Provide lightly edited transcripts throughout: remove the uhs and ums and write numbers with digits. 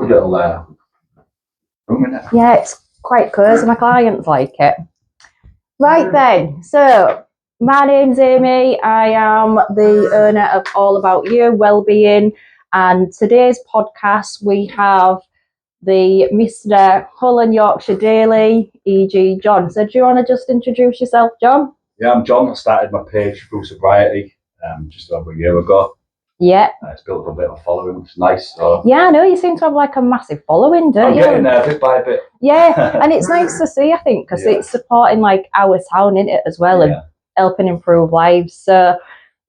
Good little room in it. Yeah, it's quite cosy. My clients like it. Right then, so my name's Amy. I am the owner of All About You Wellbeing, and today's podcast we have the Mr. Hull and Yorkshire Daily, e.g. John. So do you want to just introduce yourself, John? Yeah, I'm John. I started my page through sobriety just over a year ago. Yeah. It's built up a bit of a following, which is nice. So. Yeah, I know. You seem to have like a massive following, don't you? I'm getting there bit by bit. Yeah, and it's nice to see, I think, because it's supporting like our town in it as well and helping improve lives. So,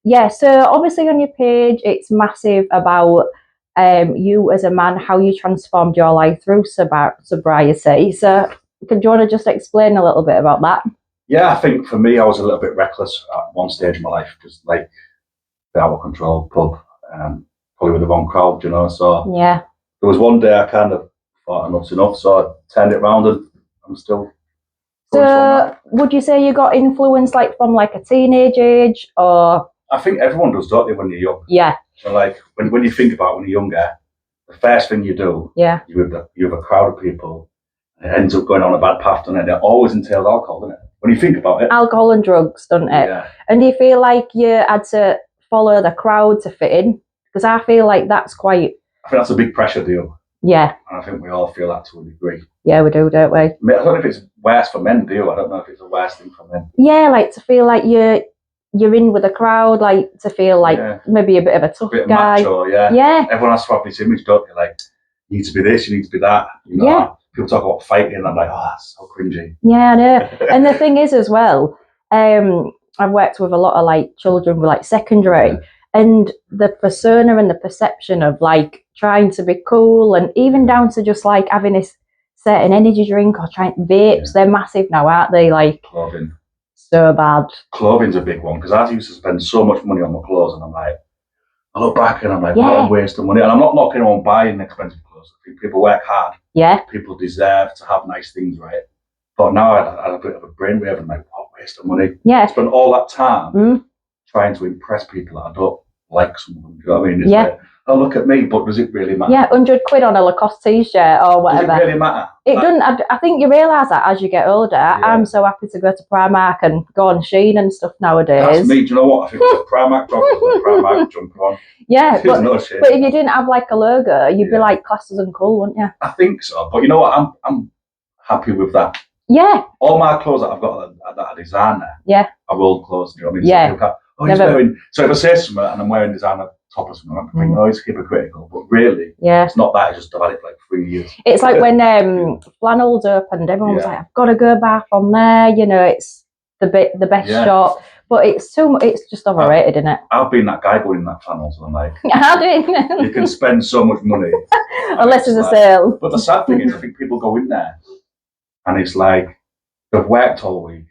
yeah, so obviously on your page, it's massive about you as a man, how you transformed your life through sobriety. So, do you want to just explain a little bit about that? Yeah, I think for me, I was a little bit reckless at one stage of my life, just like the out of control pub, probably with the wrong crowd, you know. So yeah, there was one day I kind of thought enough's enough, so I turned it around and I'm still. So would you say you got influence like from like a teenage age, or? I think everyone does, don't they, when you're young? Yeah. So like when you think about when you're younger, the first thing you do, you have a crowd of people, and it ends up going on a bad path, and it always entails alcohol, doesn't it? When you think about it. Alcohol and drugs, doesn't it? Yeah. And do you feel like you had to follow the crowd to fit in? Because I feel like that's quite. I think that's a big pressure deal. Yeah. And I think we all feel that to a degree. Yeah, we do, don't we? I don't know if it's worse for men, do you? I don't know if it's a worse thing for men. Yeah, like to feel like you're in with the crowd, like to feel like maybe a bit of a tough guy. Macho, yeah. Everyone has to have this image, don't you? Like, you need to be this, you need to be that. You know? Yeah. People talk about fighting, and I'm like, oh, that's so cringy. Yeah, I know. And the thing is as well, I've worked with a lot of like children with like secondary, and the persona and the perception of like trying to be cool, and even down to just like having this certain energy drink or trying vapes, they're massive now, aren't they? Like clothing. So bad. Clothing's a big one, because I used to spend so much money on my clothes, and I'm like, I look back and I'm like, what a waste of money. And I'm not knocking on buying expensive clothes. I think people work hard. Yeah. People deserve to have nice things, right? But now I had a bit of a brainwave and like, what a waste of money. Yeah. I spent all that time trying to impress people that I don't like some of them. Do you know what I mean? It's like, oh, look at me, but does it really matter? Yeah, £100 on a Lacoste t-shirt or whatever. Does it really matter? It doesn't. I think you realise that as you get older. Yeah. I'm so happy to go to Primark and go on Shein and stuff nowadays. That's me. Do you know what? I think it's a Primark jumper, a Primark jumper on. Yeah, but if you didn't have like a logo, you'd be like classed as uncool, wouldn't you? I think so. But you know what? I'm happy with that. Yeah. All my clothes that I've got that are designer are old clothes. Do you know what I mean? Yeah. So if I say something and I'm wearing designer top or something, I think, oh, it's hypocritical. But really, it's not that. I just had it for like 3 years. It's like when Flannels opened, everyone was like, I've got to go back on there. You know, it's the best shop. But it's too much. It's just overrated, isn't it? I've been that guy going in that Flannels, and I'm like, how do you? You can spend so much money unless there's a sale. But the sad thing is, I think people go in there, and it's like they've worked all week.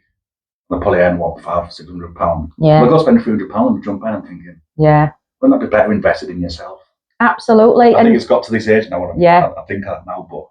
They probably earn what, £500-600. Yeah. They'll go spend £300 and jump in. I'm thinking, wouldn't that be better invested in yourself? Absolutely. I think it's got to this age now. I think I now, but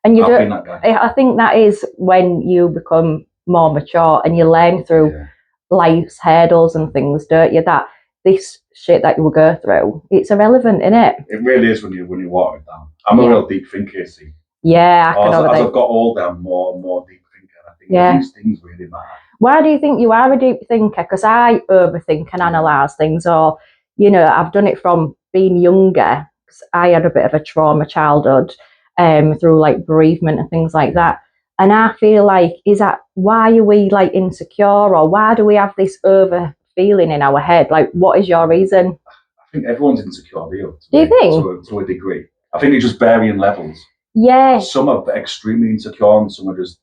and you I've been that guy. I think that is when you become more mature and you learn through life's hurdles and things, don't you? That this shit that you will go through, it's irrelevant, isn't it? It really is when you water it down. I'm a real deep thinker, you see. Yeah, as I've got older, I'm more and more deep thinker. I think these things really matter. Why do you think you are a deep thinker? Because I overthink and analyse things, or, you know, I've done it from being younger. Cause I had a bit of a trauma childhood through like bereavement and things like that. And I feel like, is that why are we like insecure, or why do we have this over feeling in our head? Like, what is your reason? I think everyone's insecure, do you? Do you think? To a degree. I think it's just varying levels. Yeah. Some are extremely insecure and some are just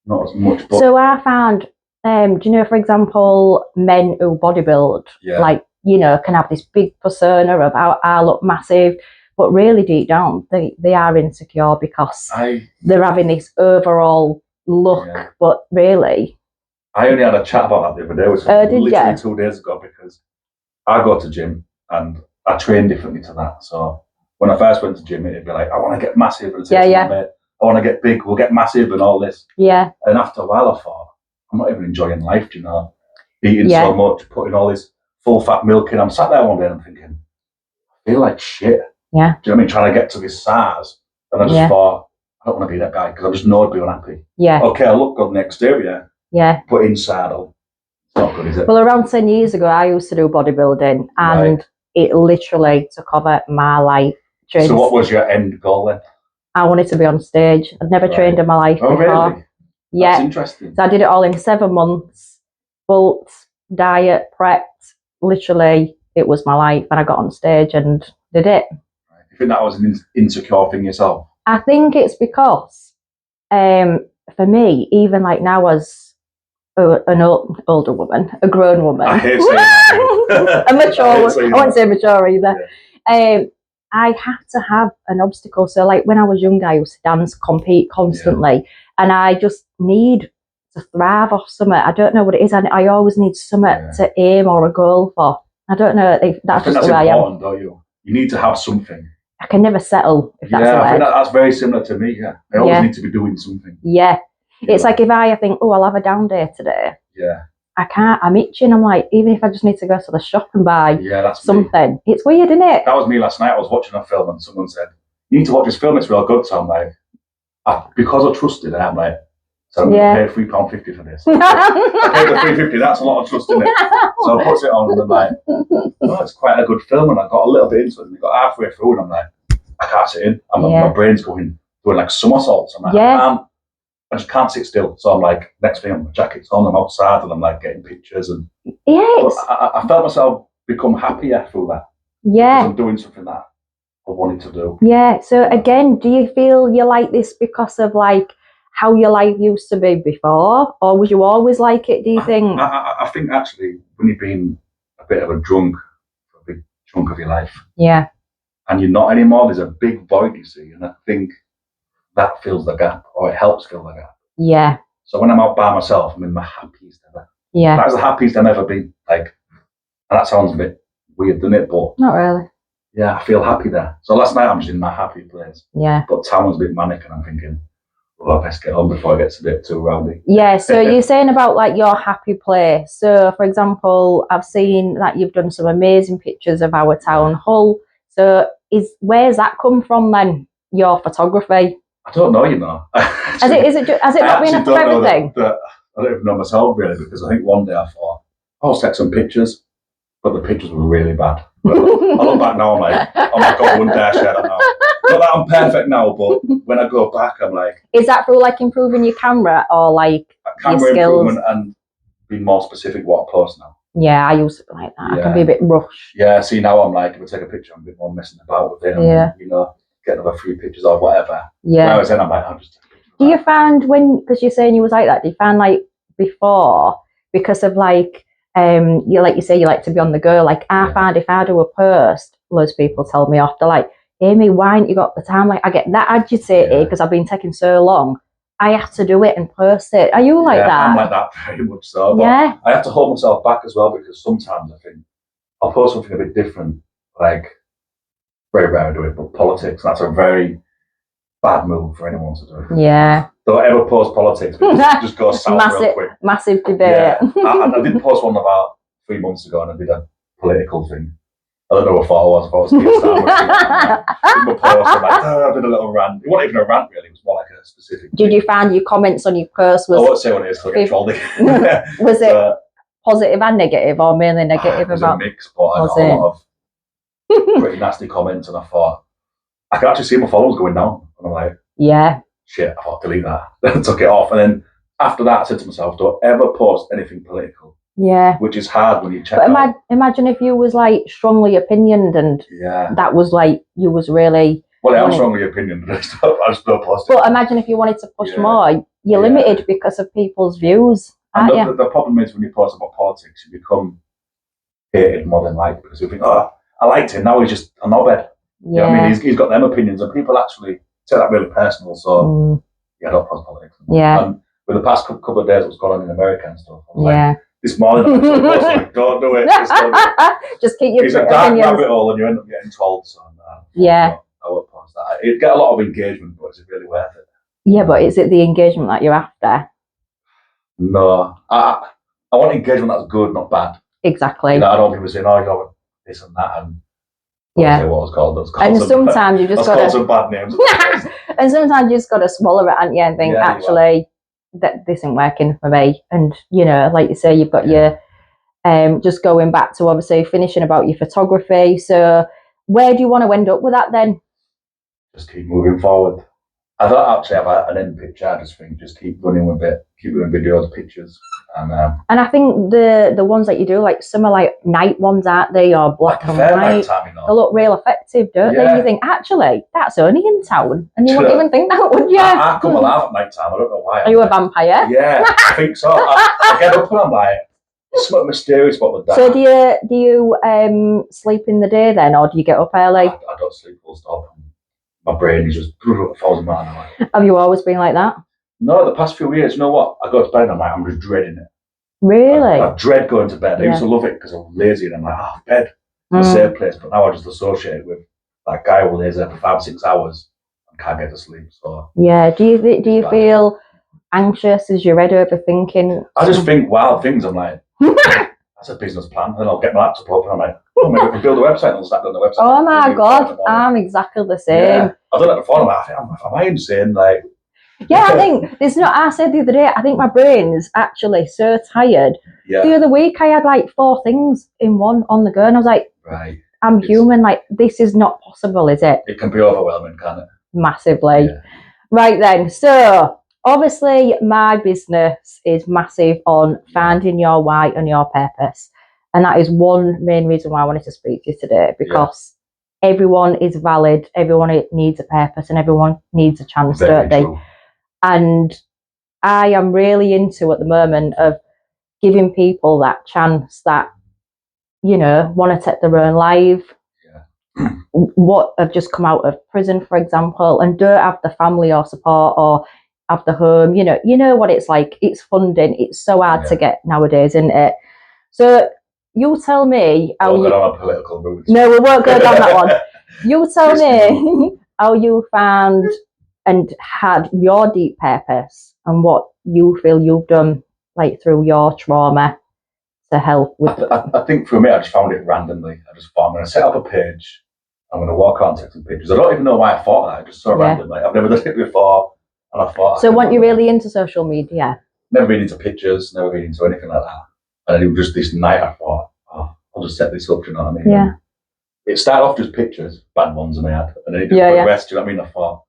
not as much. But so I found, do you know, for example, men who bodybuild, like, you know, can have this big persona of I look massive, but really deep down, they are insecure because they're having this overall look, but really. I only had a chat about that the other day, which was literally 2 days ago, because I go to gym and I train differently to that. So when I first went to gym, it'd be like, I want to get massive, and I want to get big, we'll get massive and all this. Yeah. And after a while I thought, I'm not even enjoying life, do you know? Eating so much, putting all this full fat milk in. I'm sat there one day and I'm thinking, I feel like shit. Yeah. Do you know what I mean? Trying to get to this size And I just thought, I don't want to be that guy because I just know I'd be unhappy. Yeah. Okay, I look good on the exterior. Yeah. But inside, it's not good, is it? Well, around 10 years ago, I used to do bodybuilding, and it literally took over my life. So what was your end goal then? I wanted to be on stage. I'd never trained in my life before. Really? Yeah. That's interesting. So I did it all in 7 months. Bulked, diet, prepped. Literally, it was my life. And I got on stage and did it. You think that was an insecure thing yourself? I think it's because, for me, even like now as an older woman, a grown woman. I hate saying that. A mature woman. I won't say mature either. Yeah. I have to have an obstacle. So like when I was younger, I used to dance, compete constantly. And I just need to thrive off something. I don't know what it is. I always need something to aim or a goal for. I don't know if that's just the way I am. That's important, don't you? You need to have something. I can never settle, if that's the I think that's very similar to me, I always need to be doing something. Yeah. It's like if I think, oh, I'll have a down day today. Yeah. I can't, I'm itching. I'm like, even if I just need to go to the shop and buy something. Me. It's weird, isn't it? That was me last night. I was watching a film and someone said, you need to watch this film, it's real good. So I'm like, because I trusted it, I'm like, so I'm going to pay £3.50 for this. I paid the £3.50, that's a lot of trust in it. So I put it on and I'm like, oh, it's quite a good film. And I got a little bit into it and I got halfway through and I'm like, I can't sit in. My brain's doing like somersaults. I'm like, I just can't sit still. So I'm like, next thing, my jacket's on, I'm outside and I'm like getting pictures. And I felt myself become happier through that. Yeah. Because I'm doing something that I wanted to do. Yeah. So again, do you feel you're like this because of like how your life used to be before? Or was you always like it, do you think? I think actually when you've been a bit of a drunk for a big chunk of your life. Yeah. And you're not anymore, there's a big void, you see. And I think that fills the gap, or it helps fill the gap. Yeah. So when I'm out by myself, I'm in my happiest ever. Yeah. That's the happiest I've ever been. Like, and that sounds a bit weird, doesn't it? But not really. Yeah, I feel happy there. So last night I'm just in my happy place. Yeah. But town was a bit manic, and I'm thinking, well, I best get home before it gets a bit too rowdy. Yeah. So you're saying about like your happy place. So for example, I've seen that you've done some amazing pictures of our town hall. So where's that come from then? Your photography? I don't know, you know. Has it not been a forever thing? I don't even know myself really, because I think one day I thought, I'll take some pictures, but the pictures were really bad. But I look back now, I'm like, oh my God, one day I shared that now. Not that I'm perfect now, but when I go back, I'm like... Is that through like improving your camera or like camera your skills? Improvement and being more specific what I post now. Yeah, I used to be like that. I can be a bit rushed. Yeah, see now I'm like, if I take a picture, I'm a bit more messing about with it. And, you know, get another 3 pictures or whatever. Yeah. Whereas then I'm like, I'll just take a picture. Do you find because you're saying you was like that, do you find like before, because of like, you like you say, you like to be on the go, like I find if I do a post, loads of people tell me off, they're like, Amy, why ain't you got the time? Like I get that agitated because I've been taking so long. I have to do it and post it. Are you like that? I'm like that very much so. But I have to hold myself back as well, because sometimes I think I'll post something a bit different, like very rare I do it, but politics, that's a very bad move for anyone to do. Yeah. Don't ever post politics, because it just goes south real quick. Massive debate. Yeah. I did post one about 3 months ago, and I did a political thing. I don't know what I was. I was getting started. I did a little rant. It wasn't even a rant, really. It was more like a specific Did you find your comments on your post was... I won't say what it is, because I get trolled again. Was it positive and negative, or mainly negative? It was a mix, but I got a lot of pretty nasty comments, and I thought, I can actually see my followers going down. And I'm like, shit, I thought, delete that. Then I took it off. And then after that, I said to myself, don't ever post anything political. Yeah. Which is hard when you check out. Imagine if you was like strongly opinioned and that was like, you was really... Well, I'm strongly opinioned. I just don't post it. But imagine if you wanted to push more, you're limited because of people's views, aren't you? The problem is when you post about politics, you become hated more than liked, because you think, oh, I liked him, now he's just a knobhead. Yeah. You know what I mean? He's got them opinions, and people actually take that really personal, so I don't post politics. Yeah. And with the past couple of days, what's going on in America and stuff, I was like, this morning, like, don't do it. Just keep your It's a dark rabbit hole, and you end up getting trolled. So I won't post that. It'd get a lot of engagement, but is it really worth it? Yeah, but is it the engagement that you're after? No, I want engagement that's good, not bad. Exactly. You know, I don't want people saying, "Oh, you're this and that," and Yeah. What was called. And sometimes you just got to some bad names. and sometimes you just got to swallow it, and think, actually, that this isn't working for me. And like you say, you've got your just going back to obviously finishing about your photography. So where do you want to end up with that then? Just keep moving forward. I don't actually have an end picture. I just think just keep running with it, keep doing videos, pictures. And I think the ones that you do, like some are like night ones, aren't they, or black and white? They look real effective, don't they? You think, actually, that's only in town, and you wouldn't even think that, would you? I come alive at night time. I don't know why. Are you a vampire? Yeah, I think so. I get up and I'm like, it's something mysterious about the dark. So do you sleep in the day then, or do you get up early? I don't sleep full stop. My brain is just 1,000 miles an hour. Have you always been like that? No, the past few years, you know what? I go to bed and I'm just dreading it. Really? I dread going to bed. I used to love it because I'm lazy and I'm like, bed, the safe place. But now I just associate it with that guy who lays there for 5-6 hours and can't get to sleep. So yeah, do you feel anxious? Is your head overthinking? I just think wild things. I'm like, that's a business plan. And I'll get my laptop open. I'm like, maybe we can build a website and I'll start building a website. Oh my God, I'm exactly the same. Yeah. I don't know the phone. I'm like, am I insane? Like, yeah, I think there's not. I said the other day, I think my brain's actually so tired. Yeah. The other week, I had like 4 things in one on the go, and I was like, right, I'm human. Like, this is not possible, is it? It can be overwhelming, can't it? Massively. Yeah. Right then, so obviously, my business is massive on finding your why and your purpose, and that is one main reason why I wanted to speak to you today, because everyone is valid, everyone needs a purpose, and everyone needs a chance, don't they? And I am really into at the moment of giving people that chance that, want to take their own life, what have just come out of prison, for example, and don't have the family or support or have the home. You know what it's like. It's funding. It's so hard to get nowadays, isn't it? So you tell me how you... on a political route. No, we won't go down that one. You tell me how you found and had your deep purpose and what you feel you've done, like through your trauma, to help with. I think for me, I just found it randomly. I just thought, I'm going to set up a page. I'm going to walk around, take some pictures. I don't even know why I thought that. Just so randomly. I've never done it before, and I thought. So, weren't you really into social media? Never been into pictures. Never been into anything like that. And it was just this night. I thought, I'll just set this up. Do you know what I mean? Yeah. And it started off just pictures, bad ones in my head, and then it just progressed. Do you know what I mean? I thought,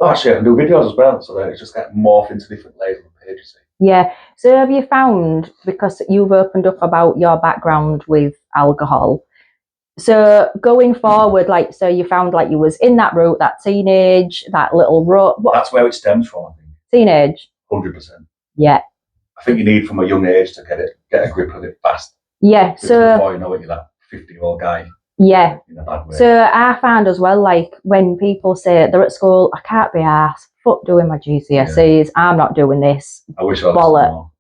actually, I can do videos as well. So it's just get morphed into different layers of the page, you see. Yeah. So have you found, because you've opened up about your background with alcohol, so going forward, like, so you found like you was in that route, that teenage, that little rut. That's where it stems from, I think. Teenage? 100%. Yeah. I think you need from a young age to get a grip of it fast. Yeah. So before you know it, you're that 50-year-old guy. Yeah. In a bad way. So I found as well, like when people say they're at school, I can't be arsed, fuck doing my GCSEs, I'm not doing this. I wish I was bollocks.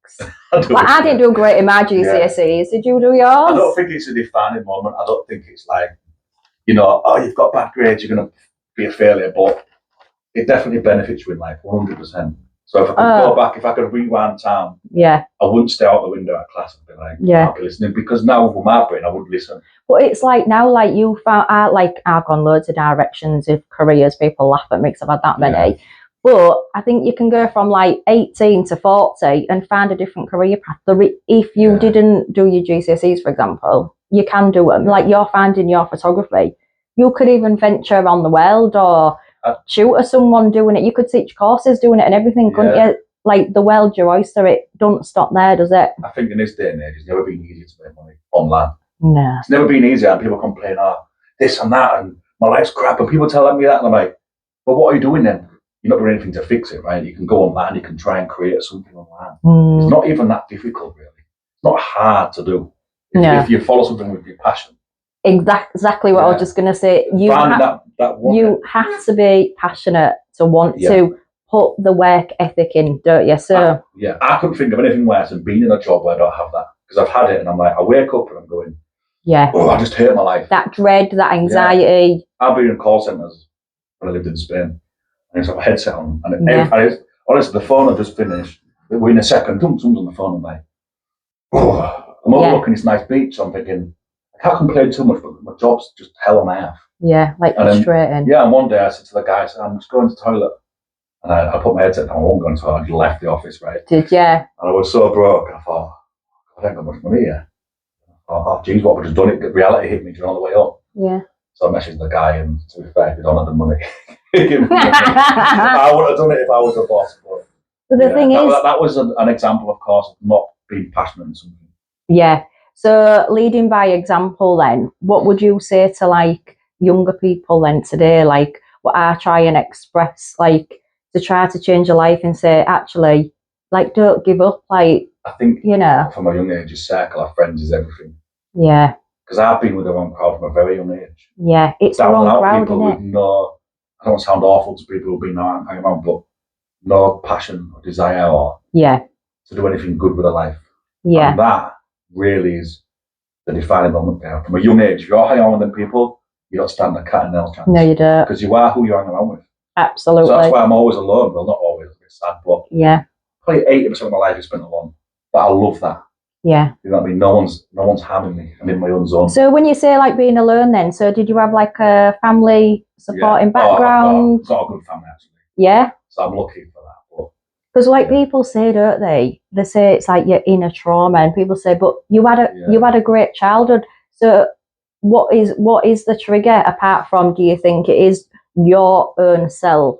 I didn't do great in my GCSEs. Did you do yours? I don't think it's a defining moment. I don't think it's like, you've got bad grades, you're going to be a failure, but it definitely benefits you in life, 100%. So if I could go back, if I could rewind time, I wouldn't stay out the window at class and be like, I'll be listening, because now with my brain, I wouldn't listen. But it's like now, like you found, I've gone loads of directions of careers. People laugh at me because I've had that many. Yeah. But I think you can go from like 18 to 40 and find a different career path. If you didn't do your GCSEs, for example, you can do them. Like you're finding your photography. You could even venture on the world or tutor someone doing it. You could teach courses doing it and everything, couldn't you? Like the world's your oyster. It don't stop there, does it? I think in this day and age, it's never been easier to make money online. No. It's never been easier, and people complain, this and that, and my life's crap, and people telling me that, and I'm like, well, what are you doing then? You're not doing anything to fix it, right? You can go online, you can try and create something online. It's not even that difficult, really. It's not hard to do. If you follow something with your passion. Exactly what I was just going to say. You have to be passionate to want to put the work ethic in, don't you? So I couldn't think of anything worse than being in a job where I don't have that, because I've had it, and I'm like, I wake up and I'm going, I just hate my life. That dread, that anxiety. Yeah. I've been in call centres when I lived in Spain. I used to have a headset on, and honestly, the phone had just finished. Within a second, someone's on the phone, I'm like, I'm overlooking this nice beach, so I'm thinking, I can't complain too much, but my job's just hell on earth. Yeah, like frustrating. Yeah, and one day I said to the guy, I said, I'm just going to the toilet. And I put my headset down, I won't go into the toilet, I just left the office, right? Did you? And I was so broke, I thought, I ain't got much money here. I thought, oh, geez, what have I just done? It reality hit me on the way up. Yeah. So I messaged the guy, and to be fair, they don't have the money. I would have done it if I was a boss. But the thing is, that was an example, of course, of not being passionate in something. Yeah. So leading by example, then, what would you say to like younger people then today? Like, what I try and express, like, to try to change your life and say, actually, like, don't give up. Like, I think, you know, from a young age, your circle of friends is everything. Yeah. Because I've been with the wrong crowd from a very young age. Yeah, it's the wrong crowd, isn't it? No, I don't sound awful to people who've been hanging around, but no passion or desire or to do anything good with their life. Yeah. And that really is the defining moment there. From a young age, if you're hanging around with them people, you don't stand a cat and nail chance. No, you don't. Because you are who you're hanging around with. Absolutely. So that's why I'm always alone. Well, not always, it's sad, but probably 80% of my life is spent alone. But I love that. Yeah. You know what I mean? No one's harming me. I'm in my own zone. So when you say like being alone then, so did you have like a family supporting background? I've got a good family actually. Yeah. So I'm lucky for that. Because like people say, don't they? They say it's like your inner trauma, and people say, but you had a great childhood. So what is the trigger apart from, do you think it is your own self?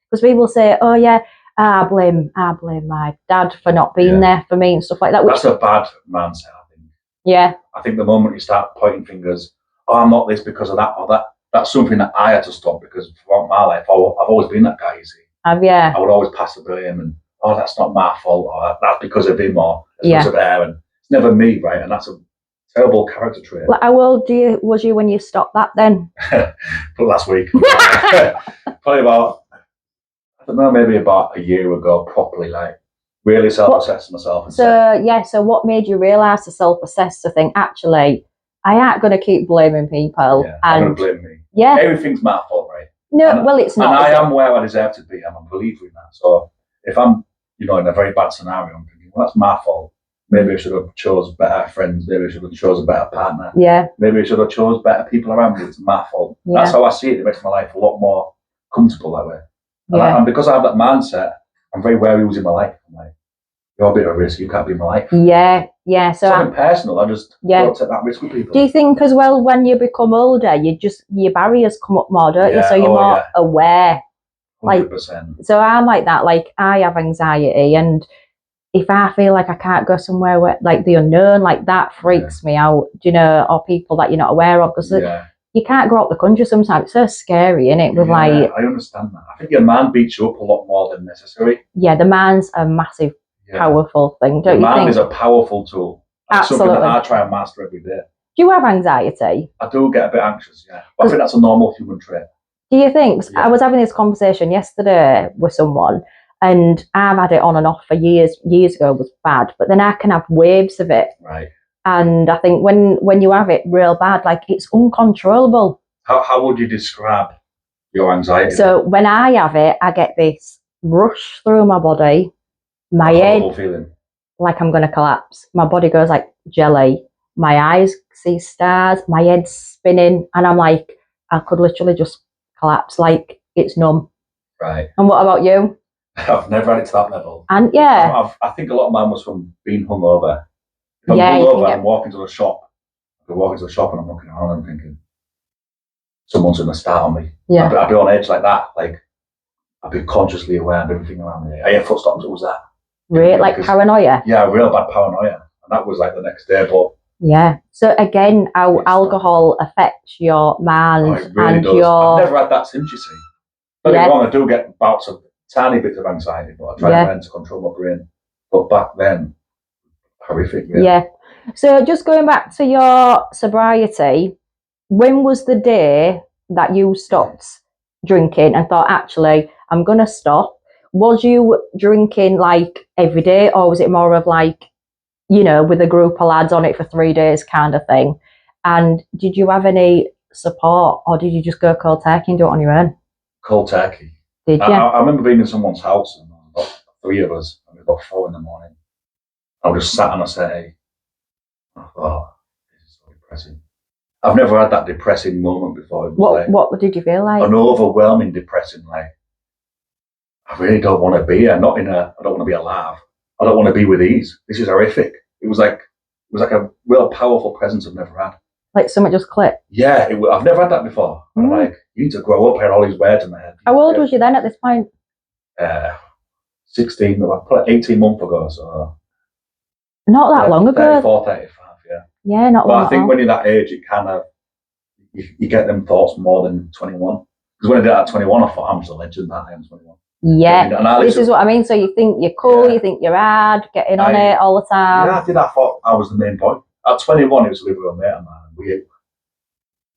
Because people say, oh yeah, I blame my dad for not being there for me and stuff like that. That's a bad mindset, I think. Yeah. I think the moment you start pointing fingers, oh, I'm not this because of that or that, that's something that I had to stop, because throughout my life, I've always been that guy, you see. Have you? I would always pass the blame and, oh, that's not my fault, or that's because of him, or it's because of her, and it's never me, right? And that's a terrible character trait. Like, how old was you when you stopped that then? Last week. Probably about, I don't know, maybe about a year ago, properly, like, really self-assessing myself. And so what made you realise to self-assess, to think, actually, I ain't going to keep blaming people. Yeah, I'm going to blame me. Yeah. Everything's my fault, right? No, well, it's not. And I am where I deserve to be. I'm a believer in that. So if I'm, in a very bad scenario, I'm thinking, well, that's my fault. Maybe I should have chose better friends. Maybe I should have chose a better partner. Yeah. Maybe I should have chose better people around me. It's my fault. Yeah. That's how I see it. It makes my life a lot more comfortable that way. And because I have that mindset, I'm very wary who's in my life. I'm like, you're a bit of a risk. You can't be in my life. Yeah, yeah. So something personal. I just don't take that risk with people. Do you think as well, when you become older, your barriers come up more, don't you? So you're more aware. 100%. So I'm like that. Like, I have anxiety, and if I feel like I can't go somewhere where, like, the unknown, like, that freaks me out. Do you know, or people that you're not aware of, because you can't go out the country sometimes. It's so scary, isn't it? With I understand that. I think your mind beats you up a lot more than necessary. Yeah, the mind's a massive, powerful thing, don't you think? The mind is a powerful tool. It's something that I try and master every day. Do you have anxiety? I do get a bit anxious, yeah. But I think that's a normal human trait. Do you think? Yeah. I was having this conversation yesterday with someone, and I've had it on and off for years. Years ago was bad, but then I can have waves of it. Right. And I think when you have it real bad, like, it's uncontrollable. How would you describe your anxiety? So when I have it, I get this rush through my body. My head, feeling. Like I'm going to collapse. My body goes like jelly. My eyes see stars. My head's spinning. And I'm like, I could literally just collapse. Like, it's numb. Right. And what about you? I've never had it to that level. And I think a lot of mine was from being hungover. If I'm hungover, I'm walking to the shop. I'm walking to the shop and I'm looking around and I'm thinking, someone's going to start on me. Yeah. I'd be on edge like that. Like, I'd be consciously aware of everything around me. I hear footsteps. What was that? Really? Like paranoia? Yeah, real bad paranoia. And that was like the next day, but... Yeah. So again, how alcohol affects your mind it really does. I've never had that since, you see. Don't get me wrong, I do get bouts of tiny bits of anxiety, but I try to learn to control my brain. But back then, horrific. Yeah. So just going back to your sobriety, when was the day that you stopped drinking and thought, actually, I'm going to stop? Was you drinking like every day, or was it more of like, with a group of lads on it for 3 days kind of thing? And did you have any support, or did you just go cold turkey and do it on your own? Cold turkey. Did you? I remember being in someone's house, and there was about 3 of us, and it was about 4 in the morning. I was just sat on a settee. I thought, this is so depressing. I've never had that depressing moment before. What did you feel like? An overwhelming depressing, like, I really don't want to be here. I don't want to be alive. I don't want to be with these. This is horrific. It was like a real powerful presence I've never had. Like something just clicked? Yeah, I've never had that before. I'm like, you need to grow up, I had all these words in my head. How old was you then at this point? 16, probably 18 months ago, so. Not that long ago. 34, 35, yeah. Yeah, not long ago. I think when you're that age, it kind of, you get them thoughts more than 21. Because when I did that at 21, I thought, I'm just a legend that I am 21. Yeah, this is what I mean. So you think you're cool, you think you're hard, getting on it all the time. Yeah, I did. I thought I was the main boy. At 21, it was living with a mate of mine.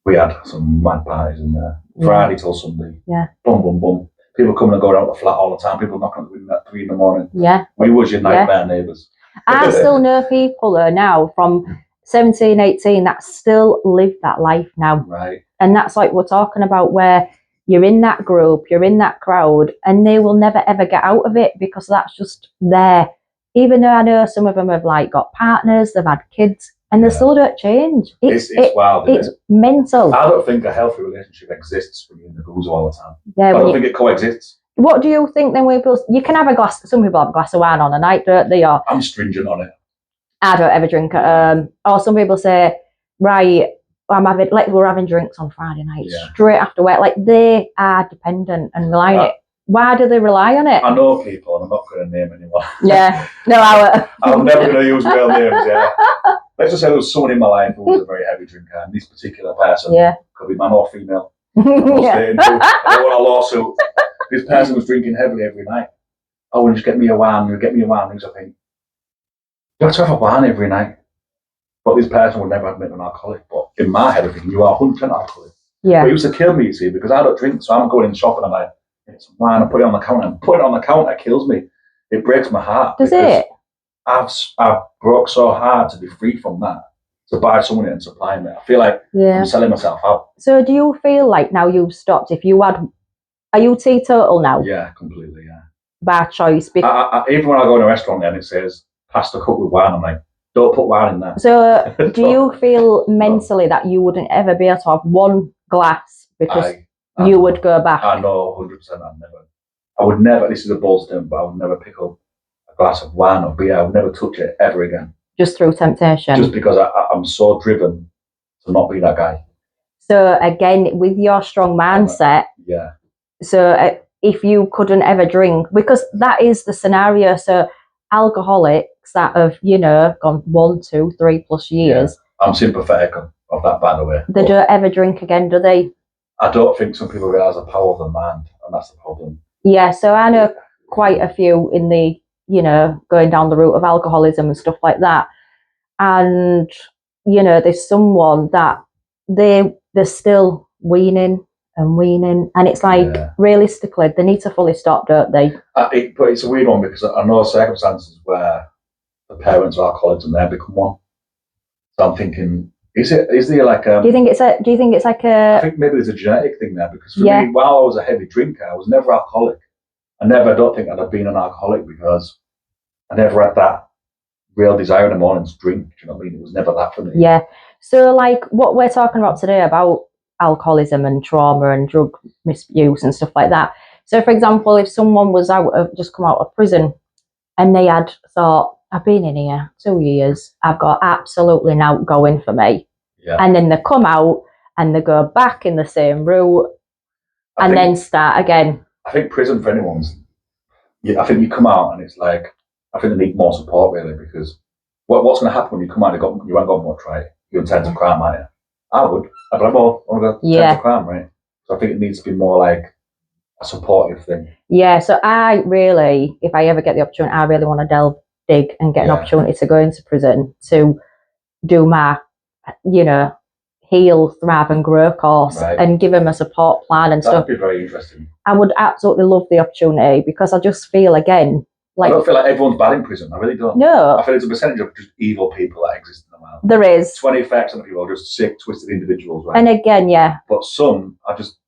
We had some mad parties in there. Friday till Sunday. Yeah. Boom, boom, boom. People coming and going out the flat all the time. People knocking on the window at 3 in the morning. Yeah. We was your nightmare neighbours. I still know people now from 17, 18 that still live that life now. Right. And that's like we're talking about, where you're in that group, you're in that crowd, and they will never ever get out of it because that's just there. Even though I know some of them have like got partners, they've had kids, and they still don't change. It's wild. It's mental. I don't think a healthy relationship exists when you're in the booze all the time. Yeah, I don't think it coexists. What do you think then? You can have a glass. Some people have a glass of wine on a night, don't they? Or I'm stringent on it. I don't ever drink. Or some people say, right, we're having drinks on Friday night straight after work. Like, they are dependent and rely on it. Why do they rely on it? I know people, and I'm not going to name anyone. Yeah, no, I'm never going to use real names. Yeah, let's just say there was someone in my life who was a very heavy drinker, and this particular person could be man or female. I don't want a lawsuit. This person was drinking heavily every night. Oh, and just get me a wine. Get me a wine. Because I think you have to have a wine every night. But this person would never admit an alcoholic. But in my head, I think you are 100% alcoholic. Yeah. But it used to kill me, you see, because I don't drink. So I'm going in the shop and I'm like, get some wine, I put it on the counter. And putting it on the counter kills me. It breaks my heart. Does it? I've broke so hard to be free from that, to buy someone and supply me. I feel like I'm selling myself out. So do you feel like now you've stopped, are you teetotal now? Yeah, completely, yeah. By choice? Even when I go in a restaurant and it says pasta cooked with wine, I'm like, don't put wine in there. So do you feel mentally that you wouldn't ever be able to have one glass because you would go back? I know 100%. I would never, this is a bold statement, but I would never pick up a glass of wine or beer. I would never touch it ever again. Just through temptation? Just because I'm so driven to not be that guy. So again, with your strong mindset, so if you couldn't ever drink, because that is the scenario. So alcoholics that have, gone 1, 2, 3+ years. Yeah. I'm sympathetic of that, by the way. They don't ever drink again, do they? I don't think some people realise the power of the mind, and that's the problem. Yeah, so I know quite a few in the, going down the route of alcoholism and stuff like that. And, there's someone that they're still weaning. And it's like, realistically, they need to fully stop, don't they? But it's a weird one because I know circumstances where the parents are alcoholics and they become one. So I'm thinking, is there like a... Do you think it's like a... I think maybe there's a genetic thing there because for me, while I was a heavy drinker, I was never alcoholic. I don't think I'd have been an alcoholic because I never had that real desire in the morning to drink. Do you know what I mean? It was never that for me. Yeah. So like what we're talking about today about alcoholism and trauma and drug misuse and stuff like that. So for example, if someone was just come out of prison and they had thought, I've been in here 2 years, I've got absolutely now going for me. Yeah. And then they come out and they go back in the same route and then start again. I think prison for anyone's, I think you come out and it's like, I think they need more support really, because what's going to happen when you come out, you haven't got much, right? You intend to crime, aren't you? I'd be like, well, I'm going to intend to crime, right? So I think it needs to be more like a supportive thing. Yeah, so I really, if I ever get the opportunity, I really want to dig and get an opportunity to go into prison to do my, heal, thrive and grow course and give them a support plan and stuff. That'd be very interesting. I would absolutely love the opportunity because I just feel, again, like... I don't feel like everyone's bad in prison. I really don't. No. I feel there's a percentage of just evil people that exist in the world. There is. 20% of people are just sick, twisted individuals, right? And again, but some are just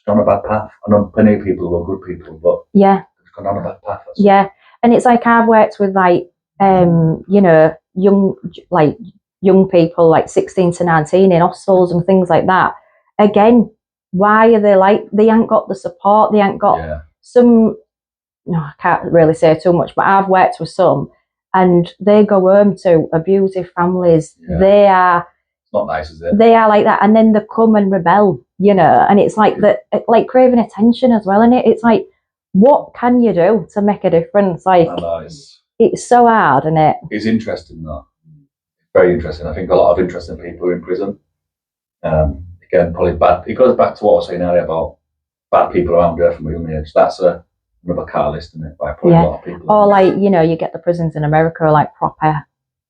on a bad path. I know plenty of people who are good people, but they've gone on a bad path. young people like 16 to 19 in hostels and things like that. Again, why are they like, they ain't got the support, they ain't got some, no, I can't really say too much, but I've worked with some, and they go home to abusive families. They are not nice, is it? They are like that, and then they come and rebel, you know, and it's like that, like craving attention as well, isn't it? It's like, what can you do to make a difference? Like, I know, it's so hard, isn't it? It's interesting, though. Very interesting. I think a lot of interesting people are in prison. Again, probably bad. It goes back to what I was saying earlier about bad people around there from a young age. That's another catalyst, isn't it? By probably a lot of people. Or like, you know, you get the prisons in America are like proper.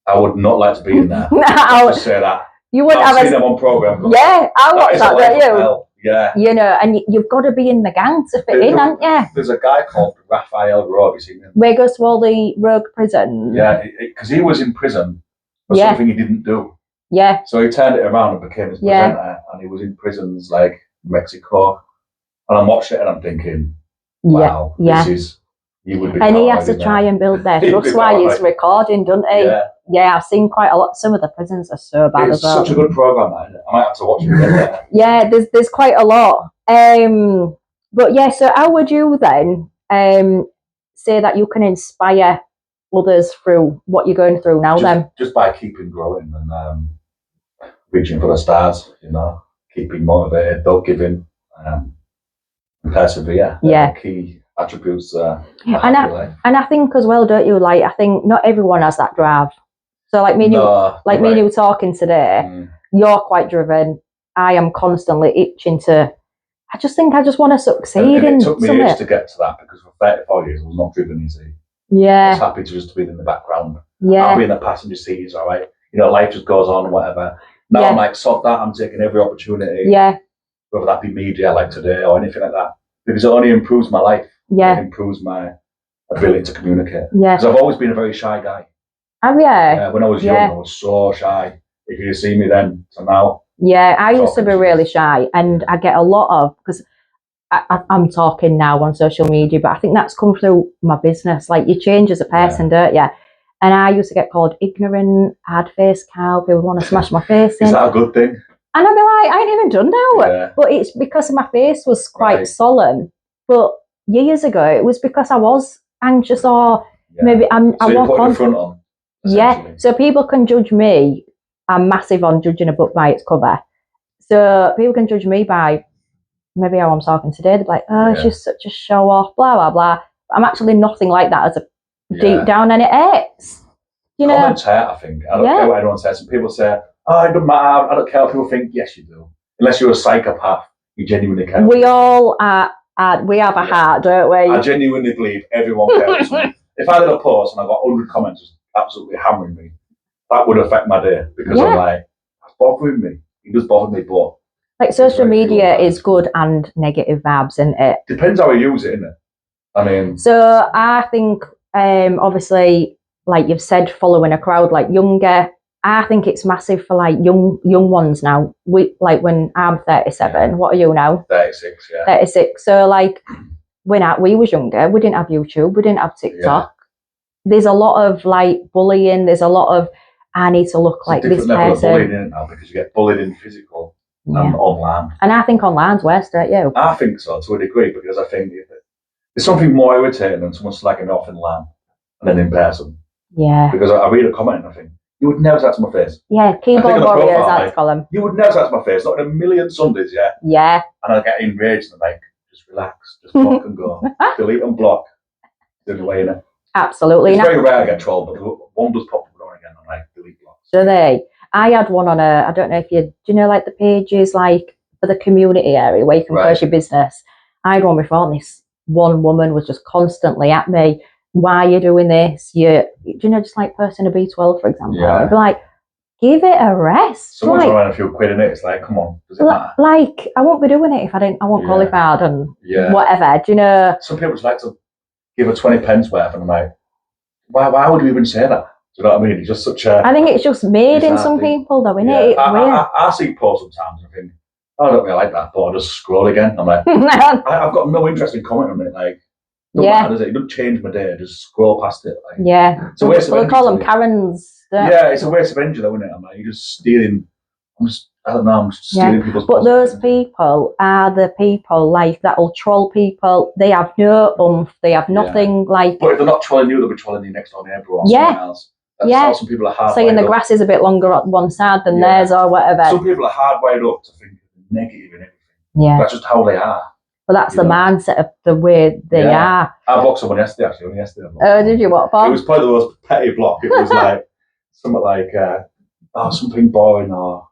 I would not like to be in there. I'll just say that. You wouldn't have seen them on program. Yeah, I watch that, don't you? Hell. Yeah. You know, and you've got to be in the gang to fit in, haven't you? There's a guy called Raphael Rowe. Have you seen him? Where he goes to all the rogue prisons. Yeah, because he was in prison for something he didn't do. Yeah. So he turned it around and became his presenter, and he was in prisons like Mexico. And I'm watching it and I'm thinking, wow, this is, you would be. And he has to try and build their trust while he's recording, doesn't he? Yeah, I've seen quite a lot. Some of the prisons are so bad as well. It's such a good program, man. I might have to watch it again. Yeah, there's quite a lot. But yeah, so how would you then say that you can inspire others through what you're going through now? Just by keeping growing and reaching for the stars, you know, keeping motivated, don't give in, and persevere. Key attributes. And I think as well, don't you? Like, I think not everyone has that drive. So like me and you were talking today, you're quite driven. I am constantly itching to. I just think I just want to succeed. And it took me years to get to that, because for 34 years I was not driven easy. Yeah. I was happy to just be in the background. Yeah. I'll be in the passenger seat, it's all right. You know, life just goes on, whatever. Now I'm like, sod that, I'm taking every opportunity. Yeah. Whether that be media like today or anything like that. Because it only improves my life. Yeah. It improves my ability to communicate. Yeah. Because I've always been a very shy guy. Have you? Yeah, when I was young, I was so shy. If you see me then to now. Yeah, I used to be really shy, and I get a lot of, because I'm talking now on social media, but I think that's come through my business. Like, you change as a person, don't you? And I used to get called ignorant, hard-faced cow. People want to smash my face in. Is that a good thing? And I'd be like, I ain't even done now. Yeah. But it's because my face was quite solemn. But years ago, it was because I was anxious, or maybe I walk on. Front on. Yeah, so people can judge me. I'm massive on judging a book by its cover. So people can judge me by maybe how I'm talking today. They're like, oh, she's such a show off, blah, blah, blah. But I'm actually nothing like that as a deep down, and it hurts. You know? Comments hurt, I think. I don't care what anyone says. Some people say, oh, it doesn't matter. I don't care what people think. Yes, you do. Unless you're a psychopath, you genuinely care. We all are. We have a heart, don't we? I genuinely believe everyone cares. If I did a post and I got 100 comments just absolutely hammering me, that would affect my day, because I'm like, that's bothering me. It does bother me, but like, social media is good and negative vibes, isn't it? Depends how you use it, isn't it? I mean, so I think obviously, like you've said, following a crowd like younger, I think it's massive for like young ones now. Like when I'm 37, what are you now? 36, 36. So like when we was younger, we didn't have YouTube, we didn't have TikTok. There's a lot of like bullying. There's a lot of, I need to look like this person. Of bullying in it now, because you get bullied in physical and online. And I think online's worse, don't you? I think so, to a degree, because I think there's something more irritating than someone slagging off in line and then in person. Yeah. Because I read a comment and I think, you would never say that to my face. Yeah, keyboard warriors, that's call them. You would never say that to my face, not in a million Sundays, Yeah. And I get enraged and I'm like, just relax, just block and go. Delete and block. Do the way in it. Absolutely. It's very rare I get trolled, but one does pop up on again. I'm like, delete block. So I had one on I don't know if do you know, like the pages like for the community area where you can post your business. I had one before, and this one woman was just constantly at me, why are you doing this? Do you know, just like posting a B12, for example. I'd be like, give it a rest. Someone's throwing a few quid in it, it's like, come on, does it matter? Like, I won't be doing it if I won't qualified and whatever. Do you know? Some people just like to give a 20 pence worth, and I'm like, why would you even say that? Do you know what I mean? It's just such a... I think it's just made in some people, though, isn't it? I see posts sometimes and I think, oh, I don't really like that, but I just scroll again. I'm like, I've got no interest in commenting on it. Like, Don't matter, does it? It doesn't change my day. I just scroll past it. Like, it's a waste of energy. We call them Karens. Yeah, it's a waste of energy, though, isn't it? I'm like, you're just stealing. I don't know. I'm just stealing people's. But those people are the people like that'll troll people. They have no oomph. They have nothing like. But if they're not trolling you, they'll be trolling your next door neighbour or someone else. That's how some people are hardwired. Saying the grass is a bit longer on one side than theirs or whatever. Some people are hardwired up to think negative and everything. Yeah. That's just how they are. But that's the mindset of the way they are. I blocked someone yesterday, actually. Only yesterday. Oh, did you? What for? It was probably the most petty block. It was like something like, something boring or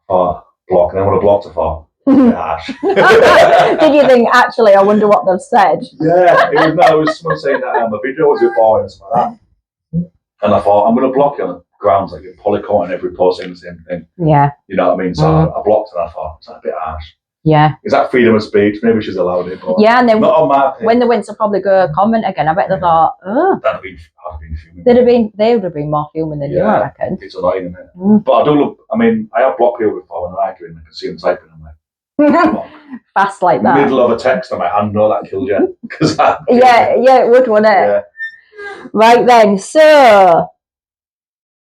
block. And then what I blocked her for. Harsh. Did you think, actually, I wonder what they've said? Yeah. It was someone saying that my video was a bit boring and stuff like that. And I thought, I'm going to block you on grounds like you're polycotton every post saying the same thing. Yeah. You know what I mean? So I blocked her and I thought, is that a bit harsh? Yeah. Is that freedom of speech? Maybe she's allowed it. But and then not on my page. When they went to probably go comment again, I bet they thought, oh. I'd have been fuming. They would have been more fuming than you, I reckon. It's annoying, isn't it? But I do look, I have blocked people before when they're arguing, I can see them typing, I'm like, come on. Fast like that. Middle of a text, I'm like, I know that killed you. It would, wouldn't it? Yeah. Right then, so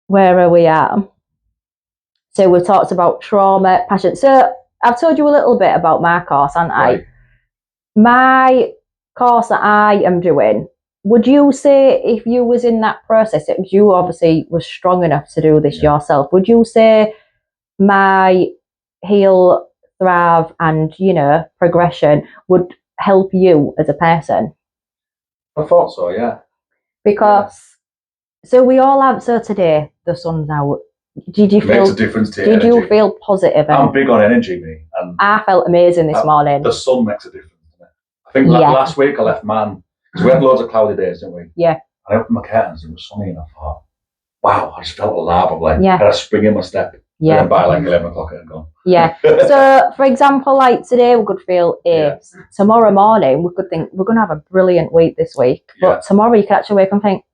where are we at? So we talked about trauma, passion. So I've told you a little bit about my course, haven't I? Right. My course that I am doing, would you say if you was in that process, you obviously was strong enough to do this yourself, would you say my heal, thrive and, progression would help you as a person? I thought so, yeah. Because, so we all have, so today, the sun's out. Did you feel? Makes a difference to Did you feel positive? I'm big on energy, me. And I felt amazing this morning. The sun makes a difference. I think last week I left because we had loads of cloudy days, didn't we? Yeah. I opened my curtains and it was sunny and I thought, wow, I just felt alive. I'm like, I had a spring in my step. Yeah. And then by like 11 o'clock it had gone. Yeah. So, for example, like today we could feel apes. Tomorrow morning we could think we're going to have a brilliant week this week. But tomorrow you can actually wake up and think,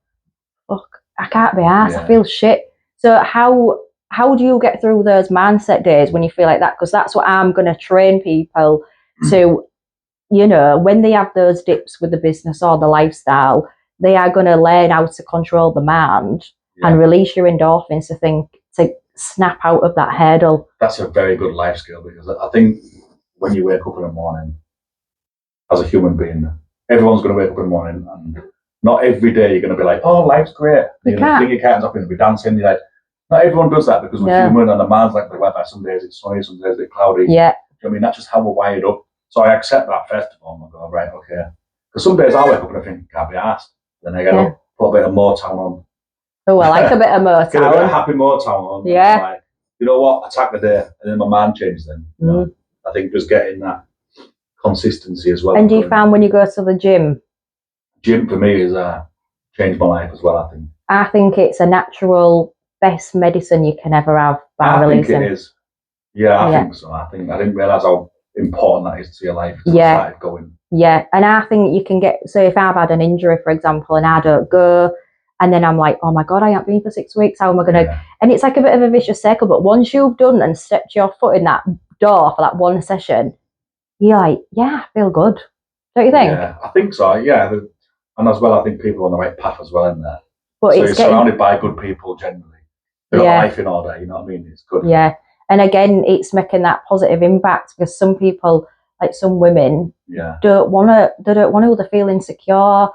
look, I can't be arsed. I feel shit. So how do you get through those mindset days when you feel like that? Because that's what I'm going to train people to, when they have those dips with the business or the lifestyle, they are going to learn how to control the mind and release your endorphins to snap out of that hurdle. That's a very good life skill, because I think when you wake up in the morning as a human being, everyone's going to wake up in the morning and not every day you're going to be like, oh, life's great. You fling your curtains up and be dancing. You're like, not everyone does that because we're human and the mind's like the weather. Some days it's sunny, some days it's cloudy. Yeah. I mean, that's just how we're wired up. So I accept that first of all. I go, right, okay. Because some days I wake up and I think, can't be arsed. Then I get up, put a bit of Motown on. Oh, I like a bit of Motown. Get a bit of happy Motown on. Yeah. Like, you know what? Attack the day. And then my mind changes then. You know? I think just getting that consistency as well. And do you find when you go to the gym? Gym for me has changed my life as well, I think. I think it's a natural best medicine you can ever have by releasing. I think it is. Yeah, I think so. I didn't realise how important that is to your life until I started going. Yeah, and I think you can get, so if I've had an injury, for example, and I don't go, and then I'm like, oh my God, I haven't been for 6 weeks, how am I going to, and it's like a bit of a vicious circle, but once you've done and stepped your foot in that door for that one session, you're like, yeah, I feel good. Don't you think? Yeah, I think so, yeah. And as well, I think people are on the right path as well in there. But so you're surrounded by good people generally. They've got life in order, you know what I mean? It's good. Yeah. And again, it's making that positive impact because some people, like some women, don't want to, they feel insecure.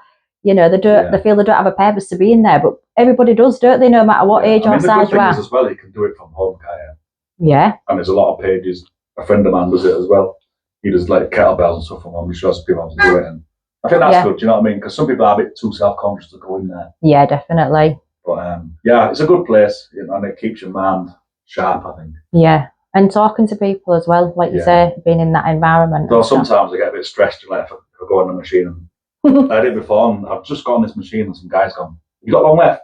They feel they don't have a purpose to be in there. But everybody does, don't they, no matter what age or size you are. As well, you can do it from home, can't you? Yeah. And there's a lot of pages. A friend of mine does it as well. He does like kettlebells and stuff from home. He shows people how to do it. And I think that's good, do you know what I mean? Because some people are a bit too self-conscious to go in there. Yeah, definitely. But it's a good place, and it keeps your mind sharp, I think. Yeah, and talking to people as well, like you say, being in that environment. Though sometimes I get a bit stressed, like if I go on the machine. And I did before, and I've just got on this machine, and some guy's gone, "You got long left?"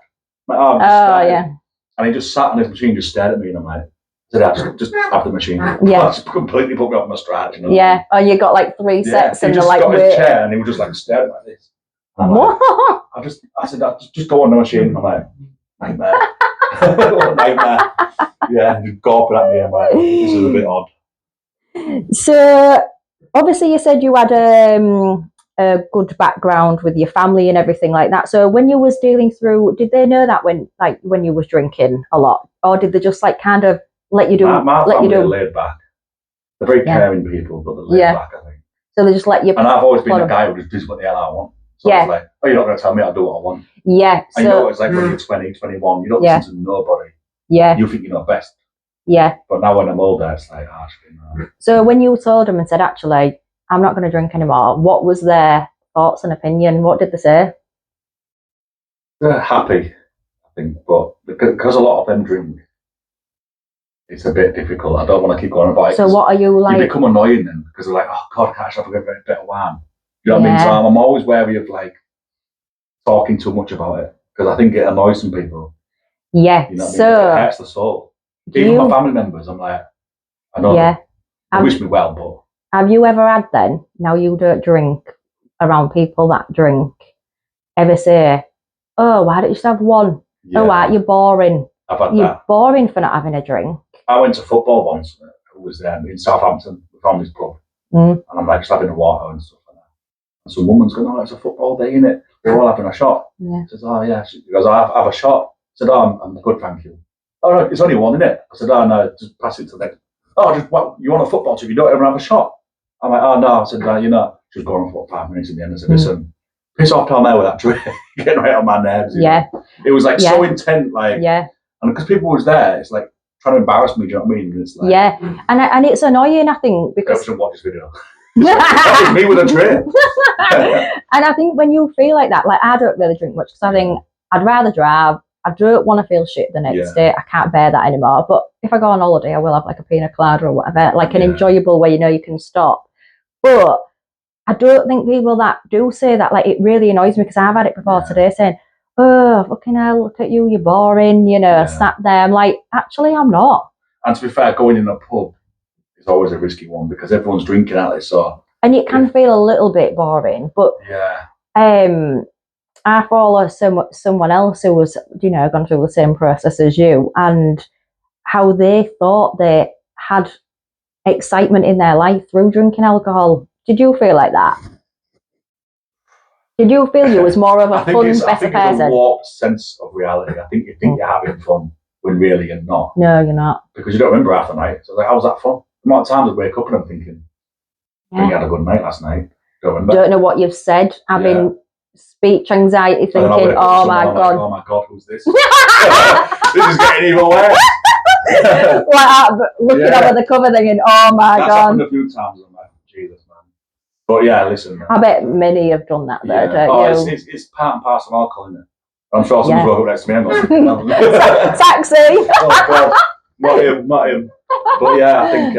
I'm like, "Oh, I'm just started." And he just sat on his machine, just stared at me, and I'm like, just have the machine. Yeah. Just completely put me off my stride, you know. Yeah, or you got like 3 sets and they're like, got his chair, and he was just like staring like this. Like, I said, just go on the machine. I'm like, nightmare. Nightmare. Yeah, just gawping at me. I'm like, this is a bit odd. So, obviously, you said you had a a good background with your family and everything like that. So when you was dealing through, did they know that when you was drinking a lot, or did they just like kind of let you do? My family are laid back. They're very caring people, but they're laid back, I think. So they just let you. And I've always been a guy who just does what the hell I want. So I was like, oh, you're not going to tell me I'll do what I want. Yeah. So, I know it's like when you're 20, 21, you don't listen to nobody. Yeah. You think you know best. Yeah. But now when I'm older, it's like, actually, no. So when you told them and said, actually, I'm not going to drink anymore, what was their thoughts and opinion? What did they say? They're happy, I think, but because a lot of them drink, it's a bit difficult. I don't want to keep going about it. So what are you like? You become annoying then because they're like, oh God, can't I have a bit of wine? You know what I mean? So I'm always wary of like talking too much about it because I think it annoys some people. Yeah. You know what so I mean? It hurts the soul. Even my family members, I'm like, I know they wish me well, but have you ever had then? Now you don't drink around people that drink. Ever say, oh, why don't you just have one? Yeah. Oh, aren't you boring? I've had You're that. boring for not having a drink. I went to football once. It was in Southampton, the family's pub. And I'm like just having a water and stuff like that. And some woman's going, oh, it's a football day, innit? We're all having a shot. Yeah. She says, oh, yeah. She goes, I have a shot. I said, oh, I'm good, thank you. Oh, no, it's only one, innit? I said, oh, no, just pass it to them. Oh, you want a football team? You don't ever have a shot? I'm like, oh, no. I said, you know, she's going for 5 minutes in the end. I said, listen, piss off down there with that drink. Getting right on my nerves. Yeah. Know? It was like so intense, like, and because people was there, it's like trying to embarrass me, do you know what I mean? It's like, and it's annoying, I think, because... I shouldn't watch this video. That was me with a drink. And I think when you feel like that, like I don't really drink much because I think I'd rather drive. I don't want to feel shit the next day. I can't bear that anymore. But if I go on holiday, I will have like a pina colada or whatever, like an enjoyable where you know you can stop. But I don't think people that do say that, like, it really annoys me because I've had it before today saying, oh, fucking hell, look at you, you're boring, you know, sat there. I'm like, actually, I'm not. And to be fair, going in a pub is always a risky one because everyone's drinking at it, so. And it can feel a little bit boring, but I follow someone else who was, you know, gone through the same process as you, and how they thought they had excitement in their life through drinking alcohol. Did you feel like that? Did you feel you was more of a fun, better person? I think it's a warped sense of reality. I think you think you're having fun when really you're not. No, you're not. Because you don't remember half the night. So like, how was that fun? The amount of times I wake up and I'm thinking, I think I had a good night last night. Don't remember. Don't know what you've said. Having speech anxiety, thinking, oh my God. Like, oh my God, who's this? This is getting even worse. Like looking over the cover thinking, oh my God. That's happened a few times. I'm like, Jesus, man. But yeah, listen. Man. I bet many have done that though, don't you? It's part and parcel of alcohol, isn't it? I'm sure someone's woke up next to me and gone, taxi! Oh God, not him. But yeah, I think,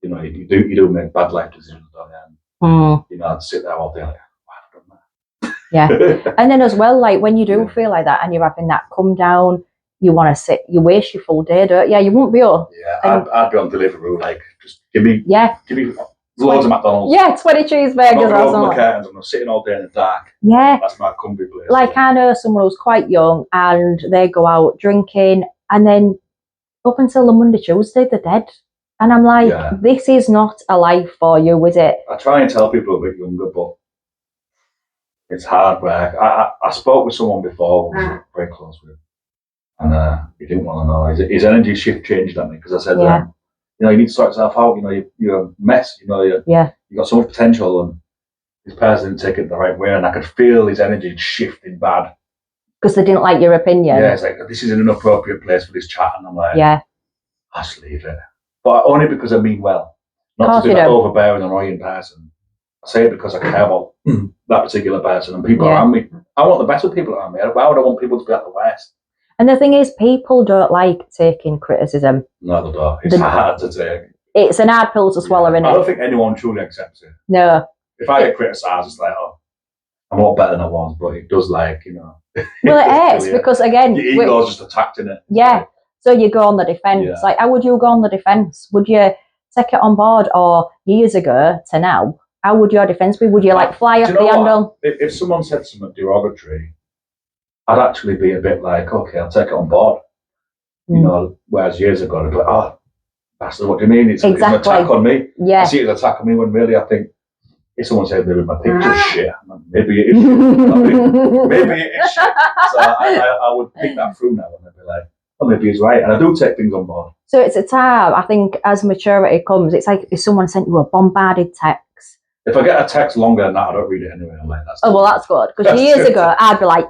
you know, you do make bad life decisions, don't you? You know, I'd sit there all day like, wow, I've done that. Yeah. And then as well, like when you do feel like that and you're having that come down, you want to sit, you waste your full day, don't you? You won't be up. Yeah, I'd be on Deliveroo, like, just give me loads of McDonald's. Yeah, 20 cheeseburgers or something. I'm curtains, I'm sitting all day in the dark. Yeah. That's my comfy place. Like I know someone who's quite young and they go out drinking and then up until the Monday, Tuesday, they're dead. And I'm like, this is not a life for you, is it? I try and tell people a bit younger, but it's hard work. I spoke with someone before who was very close with, and he didn't want to know. His energy shift changed at me because I said, you know, you need to sort yourself out. You know, you're a mess. You know, you got so much potential, and this person didn't take it the right way, and I could feel his energy shifting bad. Because they didn't like your opinion. Yeah, it's like, this is an inappropriate place for this chat, and I'm like, I just leave it. But only because I mean well, not to be that overbearing, annoying person. I say it because I care about that particular person and people around me. I want the best of people around me. Why would I want people to be at the worst? And the thing is, people don't like taking criticism. No, they don't. It's hard to take. It's an hard pill to swallow, isn't it? I don't think anyone truly accepts it. No. If I get criticised, it's like, oh, I'm a lot better than I was, but it does, like, you know. Well, it hurts because, again, your ego's just attacked in it. Yeah. So you go on the defence. Yeah. Like, how would you go on the defence? Would you take it on board, or years ago to now, how would your defence be? Would you like fly off the handle? If someone said something derogatory, I'd actually be a bit like, okay, I'll take it on board. You know, whereas years ago, I'd be like, oh, that's what do you mean? It's an attack on me. Yeah. I see it as an attack on me when really I think if someone said that my picture's shit, maybe it is shit. Maybe it is shit. So I would pick that through now and I'd be like, oh, maybe he's right. And I do take things on board. So it's a time, I think, as maturity comes, it's like if someone sent you a bombarded text. If I get a text longer than that, I don't read it anyway. I'm like, that's oh, well, that's good. Because years ago, I'd be like,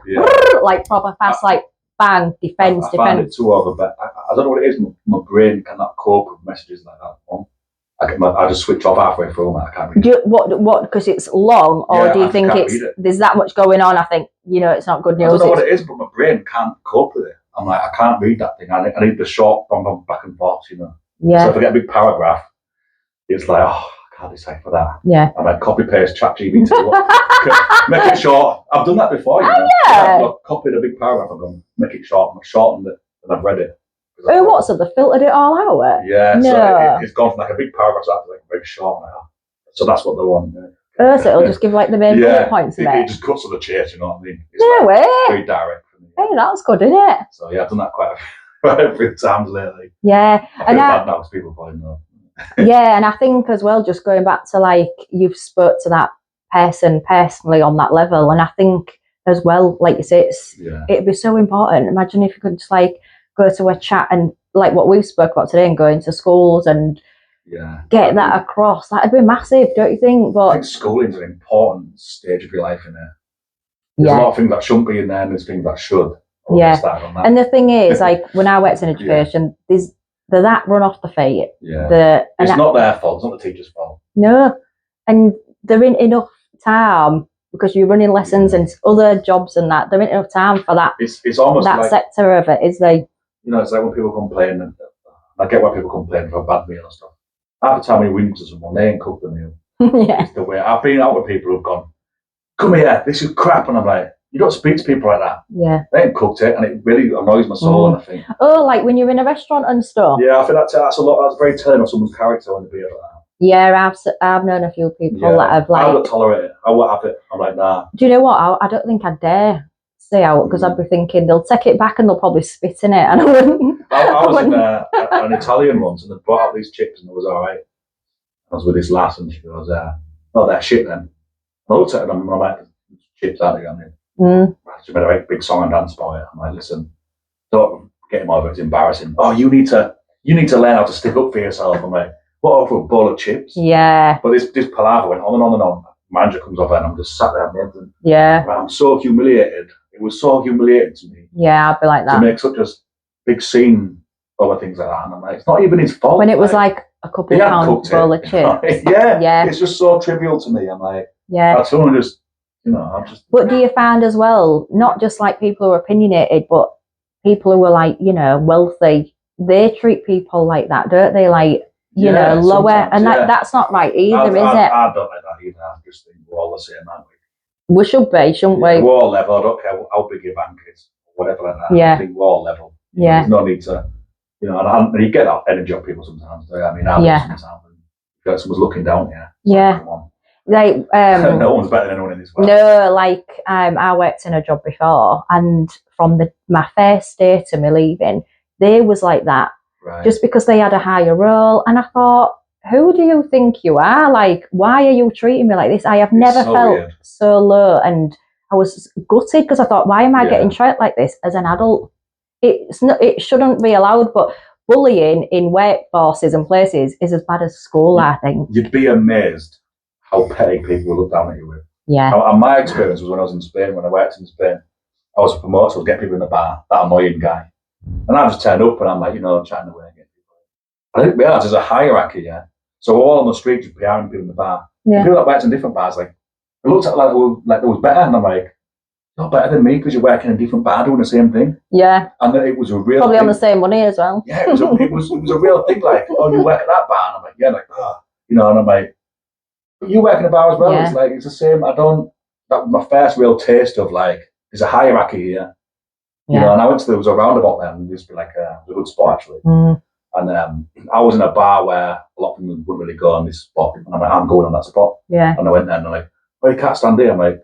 like proper fast, like bang, defense. I find it too over, but I don't know what it is. My brain cannot cope with messages like that. I just switch off halfway through them. I can't read it. What? Because it's long, or do you think there's that much going on? I think it's not good news. I don't know what it is, but my brain can't cope with it. I'm like, I can't read that thing. I need the short bum back and forth, Yeah. So if I get a big paragraph, it's like, oh, I can't decipher that. Yeah. I'm like, copy paste, chat GPT. Make it short. I've done that before. I've copied a big paragraph. I'm going, make it short. I've shortened it and I've read it. Oh, what? So they filtered it all out? Yeah. No. So it's gone from like a big paragraph to like very short now. So that's what they want. So it'll just give like the main bullet points. It just cuts to the chase. You know what I mean? It's no way. Very direct. Hey, that's good, isn't it? So yeah, I've done that quite a few times lately. Yeah, I feel bad now because people probably know. Yeah, and I think as well, just going back to like you've spoke to that person personally on that level, and I think as well, like you say, it'd be so important. Imagine if you could just like go to a chat and like what we've spoke about today, and go into schools and get that across. That'd be massive, don't you think? But I think schooling's an important stage of your life in there. There's a lot of things that shouldn't be in there, and there's things that should. And the thing is, like when I worked in education, they're that run off the feet. Yeah. It's not their fault. It's not the teacher's fault. No, and there ain't enough time because you're running lessons and other jobs and that. There ain't enough time for that. It's almost that like, sector of it. Is they. It's like when people complain, and I get why people complain for a bad meal and stuff. Half the time when you win to someone, they ain't cooked the meal. It's the way. I've been out with people who've gone, come here, this is crap, and I'm like, you don't speak to people like that. Yeah. They ain't cooked it, and it really annoys my soul. And I think, like when you're in a restaurant and stuff. Yeah, I think that's a lot. That's very telling of someone's character when they be like that. Yeah, I've known a few people that have like. I don't tolerate it. I won't have it. I'm like, nah. Do you know what? I don't think I'd dare stay out because I'd be thinking they'll take it back and they'll probably spit in it, and I wouldn't. I was in an Italian once, and they brought out these chips, and it was all right. I was with this lass, and she goes, "Oh, they're shit then." And I looked at them, and I'm like, "Chips out again." She made a big song and dance about it. I'm like, listen, don't get him over. It's embarrassing. Oh, you need to learn how to stick up for yourself. I'm like, what for a bowl of chips? Yeah. But this palaver went on and on and on. Manager comes over and I'm just sat there and I'm so humiliated. It was so humiliating to me. Yeah, I'd be like that. To make such a big scene over things like that. And I'm like, it's not even his fault. When it was like a couple of pounds bowl of chips. Yeah. It's just so trivial to me. I'm like, I someone just. But do you find as well, not just like people who are opinionated, but people who are like, wealthy, they treat people like that, don't they? Like, lower. And that's not right either, is it? I don't like that either. I just think we're all the same, aren't we? We should be, shouldn't we? We're all level. I don't care how big your bank is, or whatever like that. I think we're all level. There's no need to, and you get that energy on people sometimes. I mean, I do sometimes. Someone's looking down here. Yeah. Come on. Like no one's better than anyone in this world. No, like I worked in a job before, and from my first day to me leaving, they was like that, just because they had a higher role. And I thought, who do you think you are? Like, why are you treating me like this? I have never felt so low, and I was gutted because I thought, why am I getting treated like this as an adult? It shouldn't be allowed, but bullying in workforces and places is as bad as school. I think you'd be amazed how petty people will look down at you with. Yeah. And my experience was when I was in Spain, when I worked in Spain, I was a promoter, so I was getting people in the bar, that annoying guy. And I just turned up and I'm like, chatting away again. I didn't realise there's a hierarchy, So we're all on the street just behind people in the bar. Yeah. People that worked in different bars, like, it looked like they was better, and I'm like, you're better than me because you're working in a different bar doing the same thing. Yeah. And then it was a real probably thing. On the same money as well. Yeah, it was a real thing, like, oh, you work at that bar? And I'm like, yeah, like, and I'm like, but you work in a bar as well. Yeah. It's like, it's the same. That was my first real taste of like, there's a hierarchy here. Yeah. And I went to, there was a roundabout there, and it used to be like it was a good spot actually. And I was in a bar where a lot of them wouldn't really go on this spot. And I'm like, I'm going on that spot. Yeah. And I went there and they're like, oh, you can't stand here. I'm like,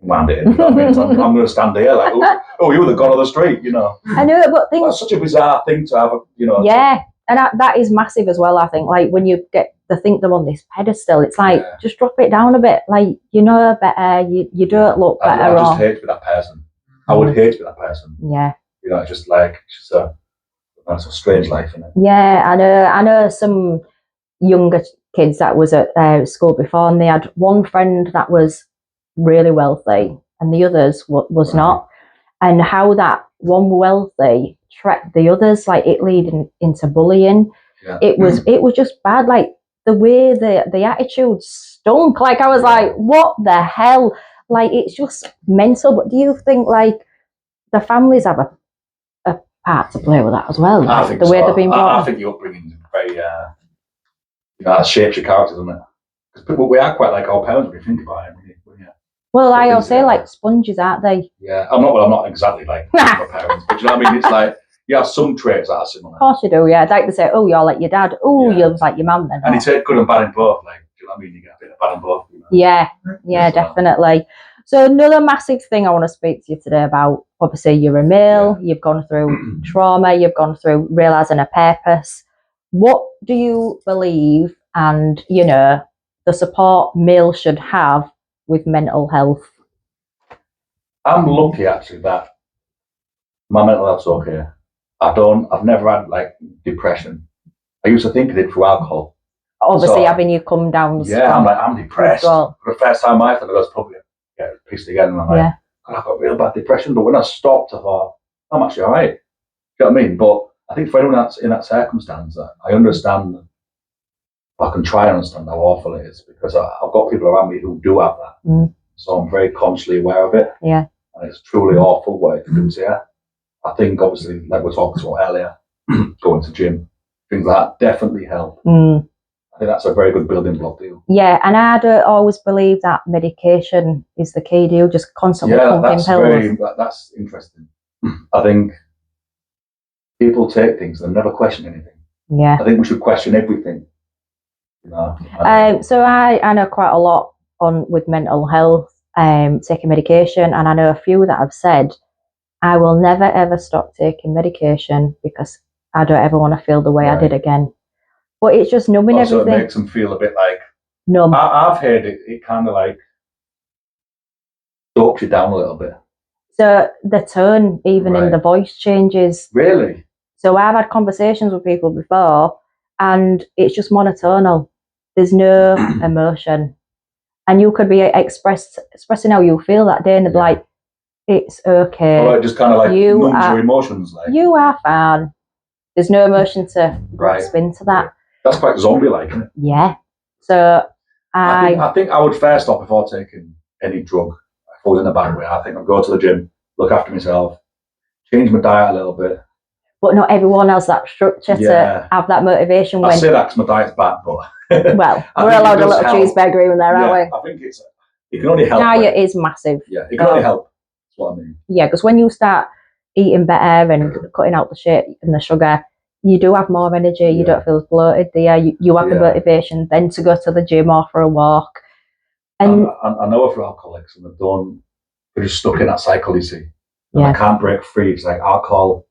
man, it. I'm going to stand here. Like, oh, you're the god of the street, I know, but things. That's such a bizarre thing to have, Yeah. And that is massive as well, I think. Like when you get they think they're on this pedestal. It's like, just drop it down a bit. Like, you know better, you don't look better. I just hate to be that person. I would hate to be that person. Yeah. You know, just like, that's a strange life, isn't it? Yeah, I know some younger kids that was at school before, and they had one friend that was really wealthy and the others was not. And how that one wealthy treated the others, like it leading into bullying. Yeah. It was just bad. Like the way the attitude stunk. Like I was like, what the hell? Like it's just mental. But do you think like the families have a part to play with that as well? I think the way so. they've been brought up? I think the upbringing is very, that shapes your character, doesn't it? Because we are quite like our parents when you think about it. Well, I always say like sponges, aren't they? Yeah, I'm not exactly like my parents, but you know what I mean? It's like you have some traits that are similar. Of course you do, yeah. Like they say, oh, you're like your dad. Oh, you're like your mum then. And you take good and bad in both, like, do you know what I mean? You get a bit of bad in both. You know? Yeah, definitely. So another massive thing I want to speak to you today about, obviously you're a male, you've gone through trauma, you've gone through realising a purpose. What do you believe and, you know, the support males should have with mental health? I'm lucky actually that my mental health's okay. I've never had like depression. I used to think I did through alcohol. Obviously having you come down. Yeah, I'm depressed. For the first time I thought I was probably get pissed again, and I'm like, God, I've got real bad depression. But when I stopped, I thought, I'm actually all right. Do you know what I mean? But I think for anyone that's in that circumstance, I understand. I can try and understand how awful it is because I've got people around me who do have that. So I'm very consciously aware of it. Yeah. And it's truly awful what it can do to you. I think obviously, like we talked about earlier, going to gym, things like that definitely help. I think that's a very good building block deal. Yeah, and I'd always believe that medication is the key deal, just constantly pumping pills. That's interesting. I think people take things and never question anything. Yeah. I think we should question everything. You know, so I know quite a lot with mental health, taking medication, and I know a few that have said, I will never ever stop taking medication because I don't ever want to feel the way I did again. But it's just numbing everything. So it makes them feel a bit like numb. I've heard it kind of like dopes you down a little bit. So the tone, even in the voice, changes. Really? So I've had conversations with people before, and it's just monotonal. There's no emotion, and you could be expressing how you feel that day, and they'd be like, "It's okay." Or just kind of like numbs your emotions, like you are fine. There's no emotion to grasp into that. That's quite zombie-like, isn't it? Yeah. So I think I would first stop before taking any drug. If I was in a bad way, I think I'd go to the gym, look after myself, change my diet a little bit. But not everyone has that structure to have that motivation. I say that because my diet's bad, but well, we're allowed a little cheeseburger in there, aren't we? I think it can only help. Diet is massive. Yeah, it can only help. That's what I mean. Yeah, because when you start eating better and cutting out the shit and the sugar, you do have more energy. You don't feel as bloated there. You have the motivation then to go to the gym or for a walk. And I know a few alcoholics, and they're just stuck in that cycle, you see. And they can't break free. It's like alcohol,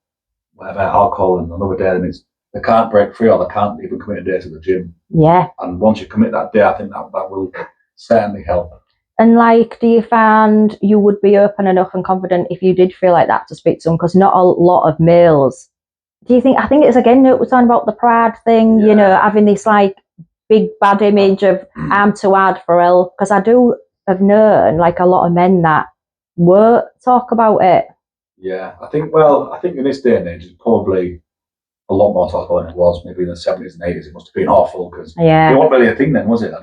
and another day, and they can't break free, or they can't even commit a day to the gym. Yeah. And once you commit that day, I think that will certainly help. And like, do you find you would be open enough and confident if you did feel like that to speak to them? Because not a lot of males. Do you think? I think it's again, we're talking about the pride thing. You know, having this like big bad image of I'm too hard for help. Because I do have known like a lot of men that won't talk about it. Yeah, I think in this day and age, it's probably a lot more talk about than it was maybe in the 70s and 80s. It must have been awful because it wasn't really a thing then, was it?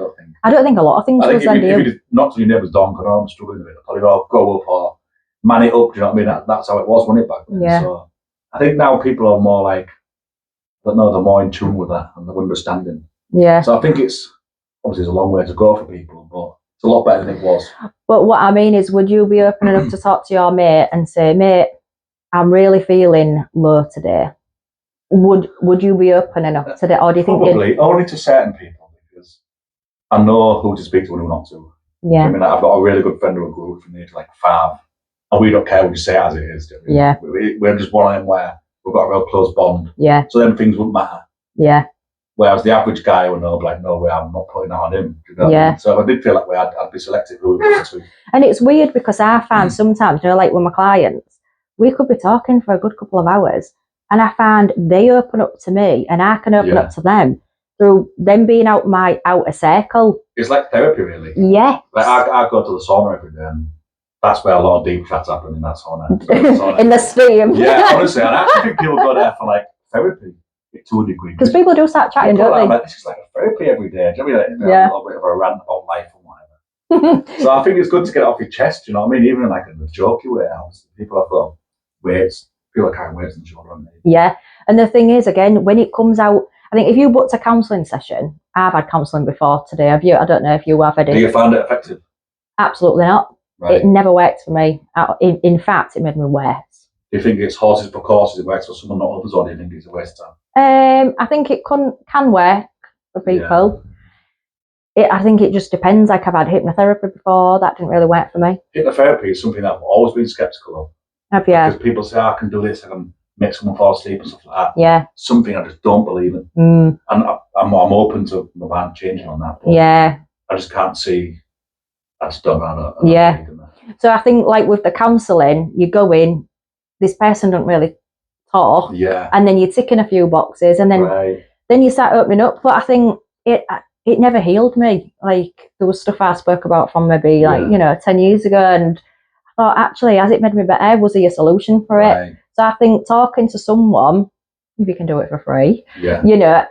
I don't think a lot of things was then. If you just knocked on your neighbour's door and gone, I'm struggling a bit, they'd probably go up or man it up, do you know what I mean? That's how it was, wasn't it, back then? Yeah. So I think now people are more like, they're more in tune with that and they're understanding. Yeah. So I think it's obviously a long way to go for people, but it's a lot better than it was. But what I mean is, would you be open enough to talk to your mate and say, mate, I'm really feeling low today? Would you be open enough to that, or do you think probably only to certain people because I know who to speak to and who not to. Yeah. I mean, I've got a really good friend who grew up from the age of like 5, and we don't care what you say as it is. Yeah. We're just one of them where we've got a real close bond. Yeah. So then things wouldn't matter. Yeah. Whereas the average guy would know, like, no way, I'm not putting that on him. Do you know what I mean? So if I did feel that way, I'd be selective who we put to. And it's weird because I find sometimes, like with my clients, we could be talking for a good couple of hours, and I find they open up to me, and I can open up to them through them being out my outer circle. It's like therapy, really. Yeah. Like I go to the sauna every day, and that's where a lot of deep chats happen in that sauna. In the steam. Yeah, honestly, and I actually think people go there for like therapy to a degree. Because people do start chatting, don't they? Like, this is like a therapy every day. Do you know what I mean? A little bit of a rant about life and whatever. So I think it's good to get it off your chest. You know what I mean? Even in like a jokey way. People have got weights. People are carrying weights on the shoulder, aren't they? Yeah, and the thing is, again, when it comes out, I think if you booked a counselling session, I've had counselling before today. Have you? I don't know if you have had it. Do you find it effective? Absolutely not. Right. It never worked for me. In fact, it made me worse. Do you think it's horses for courses? It works for someone, not others, or do you think it's a waste of time? I think it can work for people. I think it just depends. Like I've had hypnotherapy before, that didn't really work for me. Hypnotherapy is something that I've always been sceptical of. Have you? Because people say, I can do this, I can make someone fall asleep and stuff like that. Yeah. Something I just don't believe in. And I'm open to my mind changing on that. I just can't see. I just don't know. So I think like with the counselling, you go in, this person don't really talk. Yeah. And then you're ticking a few boxes, and then you start opening up. But I think it never healed me. Like there was stuff I spoke about from maybe 10 years ago, and I thought actually, has it made me better? Was there a solution for it? So I think talking to someone, if you can do it for free,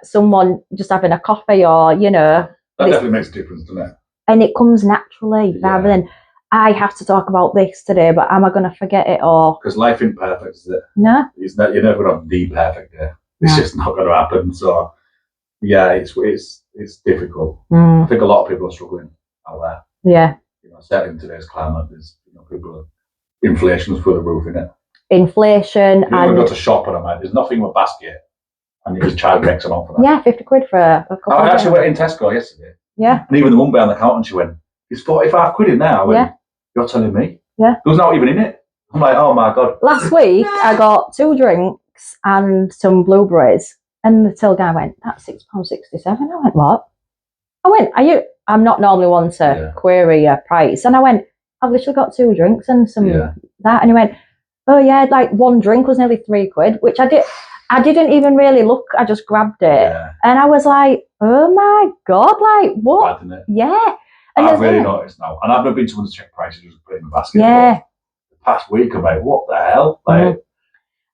someone just having a coffee or that definitely makes a difference, doesn't it? And it comes naturally rather than I have to talk about this today, but am I going to forget it or? Because life isn't perfect, is it? No. You're never going to have the perfect day. It's just not going to happen. So yeah, it's difficult. I think a lot of people are struggling out there. Yeah. Certainly in today's climate, there's inflation's through the roof, isn't it? Inflation. You go to shop and I'm like, there's nothing in my basket, and you just charge X amount for that. Yeah, 50 quid for a couple. I actually went in Tesco yesterday. Yeah. And even the woman behind the counter, she went, "It's 45 quid in there." I went, "You're telling me?" Yeah. There was not even in it. I'm like, oh my God. Last week I got 2 drinks and some blueberries, and the till guy went, "That's £6.67." I went, "What?" I went, "Are you?" I'm not normally one to query a price, and I went, "I've literally got 2 drinks and some that," and he went, "Oh yeah, like 1 drink was nearly 3 quid," which I didn't even really look. I just grabbed it, and I was like, "Oh my God, like what?" Bad, yeah, and I've really noticed now, and I've never been to one to check prices, just put it in the basket. Yeah, the past week I'm like, what the hell? Like,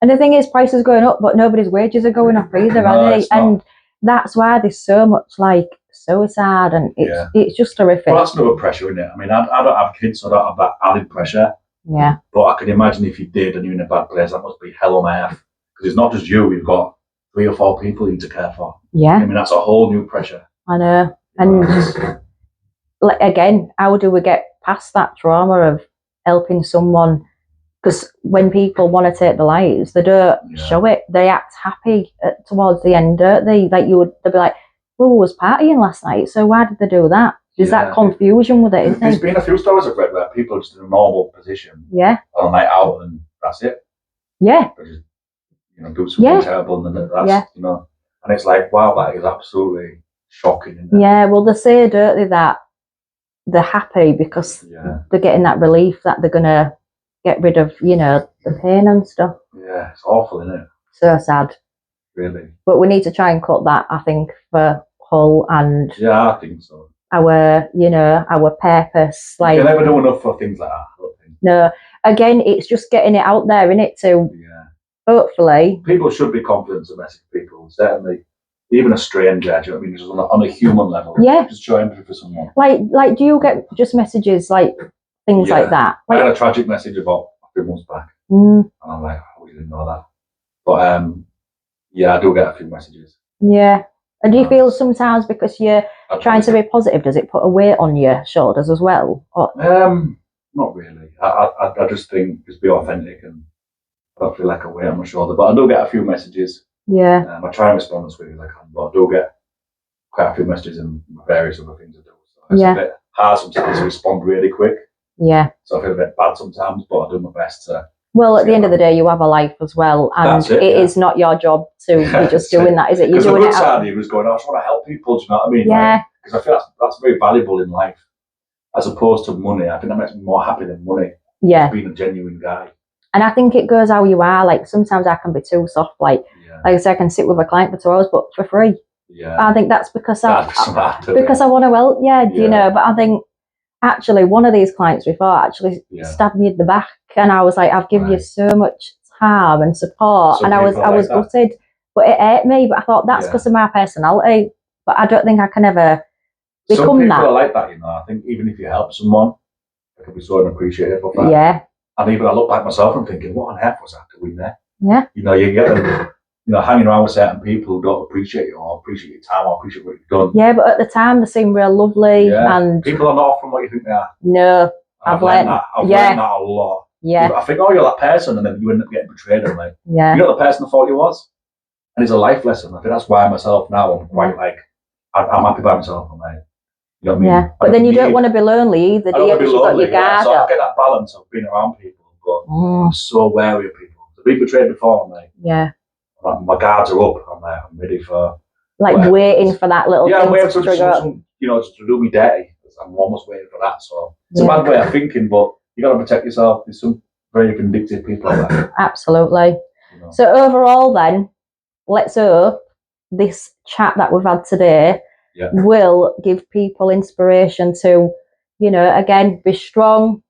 and the thing is, prices are going up, but nobody's wages are going up either, are they? And that's why there's so much like suicide, and it's just horrific. Well, that's another pressure, isn't it? I mean, I don't have kids, so I don't have that added pressure. Yeah. But I can imagine if you did and you're in a bad place, that must be hell on earth. Because it's not just you, you've got 3 or 4 people you need to care for. Yeah. I mean, that's a whole new pressure. I know. And like, again, how do we get past that trauma of helping someone? Because when people want to take their lives, they don't show it. They act happy towards the end, don't they? Like they'll be like, "Well, we was partying last night, so why did they do that?" There's that confusion with it, isn't there? There's been a few stories I've read where people are just in a normal position. Yeah. On a night out, and that's it. Yeah. They just, do something terrible, and that's, and it's like, wow, that is absolutely shocking, isn't it? Yeah, well, they say, don't they, that they're happy because they're getting that relief that they're going to get rid of, the pain and stuff. Yeah, it's awful, isn't it? So sad. Really. But we need to try and cut that, I think, for Hull and... Yeah, I think so. Our purpose. Like, you can never do enough for things like that, I don't think. No. Again, it's just getting it out there, innit, to hopefully... People should be confident to message people, certainly. Even a stranger, do you know what I mean? Just on a human level. Yeah. Just show empathy for someone. Like, do you get just messages like things like that? Like, I had a tragic message about a few months back. And I'm like, I didn't know that. But I do get a few messages. Yeah. And do you feel sometimes because you're trying to be positive, does it put a weight on your shoulders as well? Or? Not really. I just think just be authentic, and I don't feel like a weight on my shoulder. But I do get a few messages. Yeah. I try and respond as quickly as I can, but I do get quite a few messages and various other things I do. So it's a bit hard sometimes to respond really quick. Yeah. So I feel a bit bad sometimes, but I do my best to Well, at the end of the day, you have a life as well, and it is not your job to be just doing that, is it? You're doing the good side of you was going, I just want to help people, do you know what I mean? Yeah. Because I feel that's very valuable in life, as opposed to money. I think that makes me more happy than money. Yeah. Being a genuine guy. And I think it goes how you are. Like, sometimes I can be too soft. Like I say, I can sit with a client for 2 hours, but for free. Yeah. I think that's because I want to help. You know. But I think actually one of these clients before actually stabbed me in the back, and I was like, I've given you so much time and support, and I was gutted, but it hurt me. But I thought that's because of my personality. But I don't think I can ever become some people that. are like that, you know. I think even if you help someone, it can be so unappreciated for that. Yeah. And even I look back myself and thinking, what on earth was I doing there? Yeah. You know, you get them, hanging around with certain people who don't appreciate you or appreciate your time or appreciate what you've done. Yeah, but at the time they seem real lovely. Yeah. And people are not from what you think they are. No. I've learned that. I've learned that a lot. Yeah. I think, you're that person, and then you end up getting betrayed. And like, you're not the person I thought you was. And it's a life lesson. I think that's why myself now, I'm quite like, I'm happy by myself. I'm like, you know what I mean? Yeah. But then you don't want to be lonely either, do you? Because you've got your guard So up. I get that balance of being around people, but I'm so wary of people. I've been betrayed before, I'm like, my guards are up. I'm like, I'm ready for waiting for that little thing I'm waiting to trigger up. To do me dirty. I'm almost waiting for that. So it's a bad way of thinking, but you got to protect yourself. There's some very vindictive people out there. Absolutely. So overall, then, let's hope this chat that we've had today will give people inspiration to, again, be strong.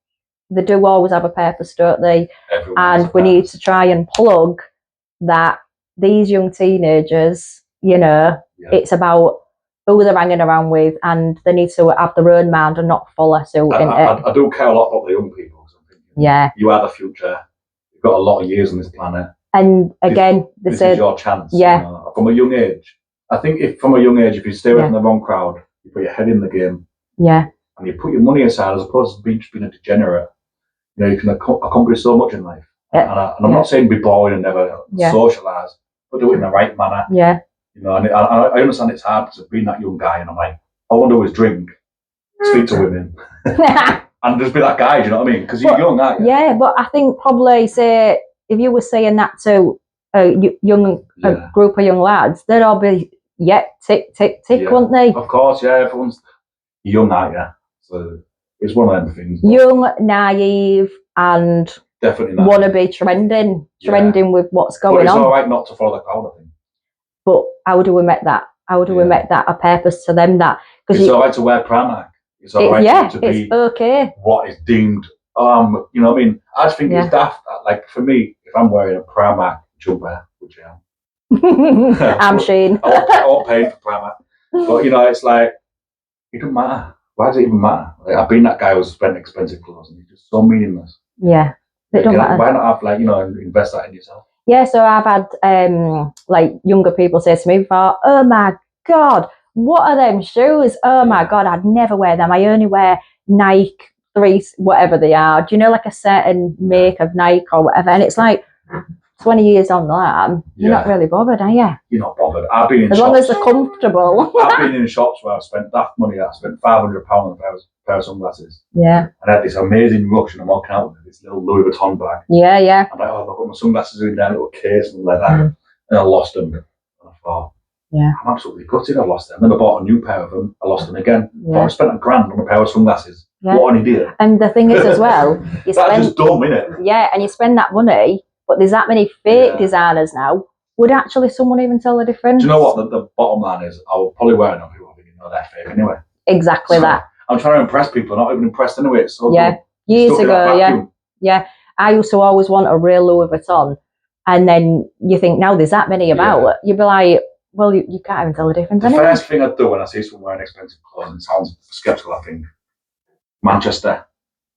They do always have a purpose, don't they? And we need to try and plug that these young teenagers, it's about who they're hanging around with, and they need to have their own mind and not follow suit. I do care a lot about the young people. You are the future. You've got a lot of years on this planet. And again, this is your chance. From a young age. I think if you stay away from the wrong crowd, you put your head in the game. Yeah. And you put your money aside as opposed to being a degenerate. You can accomplish so much in life. And I'm not saying be boring and never socialise, but do it in the right manner. Yeah. And I understand it's hard because I've been that young guy, and I'm like, all I want to do is drink, speak to women, and just be that guy. Do you know what I mean? Because you're young, aren't you? Yeah, but I think probably say if you were saying that to a group of young lads, they'd all be tick tick tick, wouldn't they? Of course, everyone's young, aren't you? So it's one of them things. Young, naive, and definitely want to be trending with what's going on. It's all right not to follow the crowd, I think. But how do we make that? How do we make that a purpose to them? That it's all right to wear Primark. It's all right to be okay. What is deemed. You know what I mean? I just think it's daft. Like for me, if I'm wearing a Primark jumper, which I am, I'm Shane. I won't pay for Primark. But it's like it doesn't matter. Why does it even matter? Like, I've been that guy who's spent expensive clothes, and it's just so meaningless. Yeah, it doesn't matter. Why not have invest that in yourself? Yeah, so I've had younger people say to me before, "Oh my God, what are them shoes? Oh my God, I'd never wear them. I only wear Nike 3, whatever they are. Do you know, like a certain make of Nike or whatever?" And it's like 20 years on the line, you're not really bothered, are you? You're not bothered. I've been in as shops, long as they're comfortable. I've been in shops where I've spent daft money. I spent £500 on a pair of sunglasses. Yeah. And I had this amazing rush, and I'm walking out with this little Louis Vuitton bag. Yeah, yeah. I'm like, I've got my sunglasses in there, little case and like that. And I lost them. And I thought, I'm absolutely gutted. I lost them. Then I bought a new pair of them. I lost them again. Yeah. I spent £1,000 on a pair of sunglasses. Yeah. What an idiot. And the thing is as well, that's just dumb, innit? Yeah, and you spend that money, but there's that many fake designers now. Would actually someone even tell the difference? Do you know what the bottom line is? I'll probably wear them. People think they're fake anyway. Exactly that. I'm trying to impress people, not even impressed anyway. It's so good. Years ago, yeah. I used to always want a real Louis Vuitton, and then you think now there's that many about. You'd be like, well, you can't even tell the difference. The first thing I do when I see someone wearing expensive clothes, and it sounds skeptical, I think Manchester.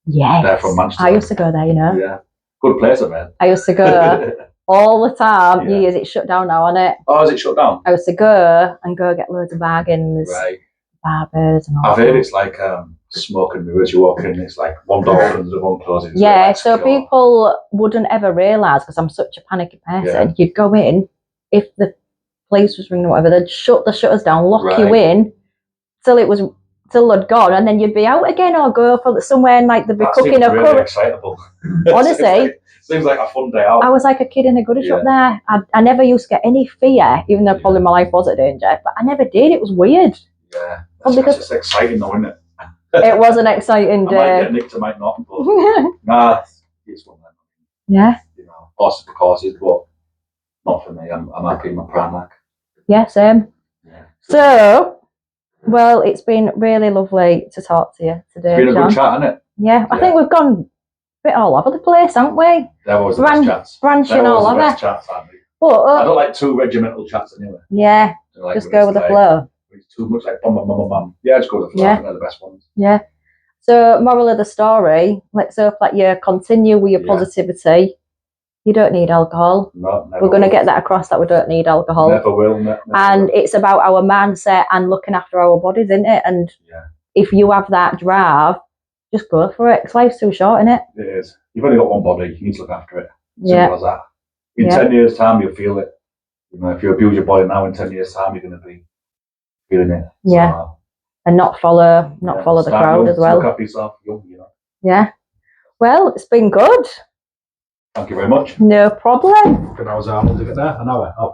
Yeah, they're from Manchester. I used to go there, Yeah, good place, I bet. I used to go all the time. Years, it's shut down now, isn't it? Oh, is it shut down? I used to go get loads of bargains, barbers, and all. I've heard it's like smoke and mirrors. You walk in, it's like one door opens and one closes. Yeah, so people wouldn't ever realise, because I'm such a panicky person. You'd go in, if the police was ringing or whatever, they'd shut the shutters down, lock you in till they'd gone, and then you'd be out again, or go for somewhere and like they'd be cooking a really excitable. Honestly, Seems like a fun day out. I was like a kid in a goodie shop there. I never used to get any fear, even though probably my life was a danger, but I never did. It was weird. Yeah. Because it's exciting though, isn't it? It was an exciting day. I might get nicked, I might not, but nah, it's one then. Yeah. You know, horses for courses, but not for me. I'm happy in my Primark. Yeah, same. Yeah. So, well, it's been really lovely to talk to you today, It's been a John. good chat, hasn't it? Yeah, I think we've gone a bit all over the place, haven't we? There was the best chats. Branching all over. Best chats, aren't they? But, I don't like too regimental chats anyway. Yeah, like just go with the flow. It's too much like bum bum bum bum bum. Yeah, just go with the flow. I think they're the best ones. Yeah. So, moral of the story, let's hope that you continue with your positivity. You don't need alcohol. No, never. We're going to get that across that we don't need alcohol. Never will. Never and will. It's about our mindset and looking after our bodies, isn't it? And if you have that drive, just go for it. 'Cause life's too short, isn't it? It is. You've only got one body. You need to look after it. Simple as that. In 10 years' time, you'll feel it. You know, if you abuse your body now, in 10 years' time, you're going to be feeling it. Yeah. So, and not follow the crowd as well. Look after yourself, young, you know. Yeah. Well, it's been good. Thank you very much. No problem. How long did it get there? An hour. Oh,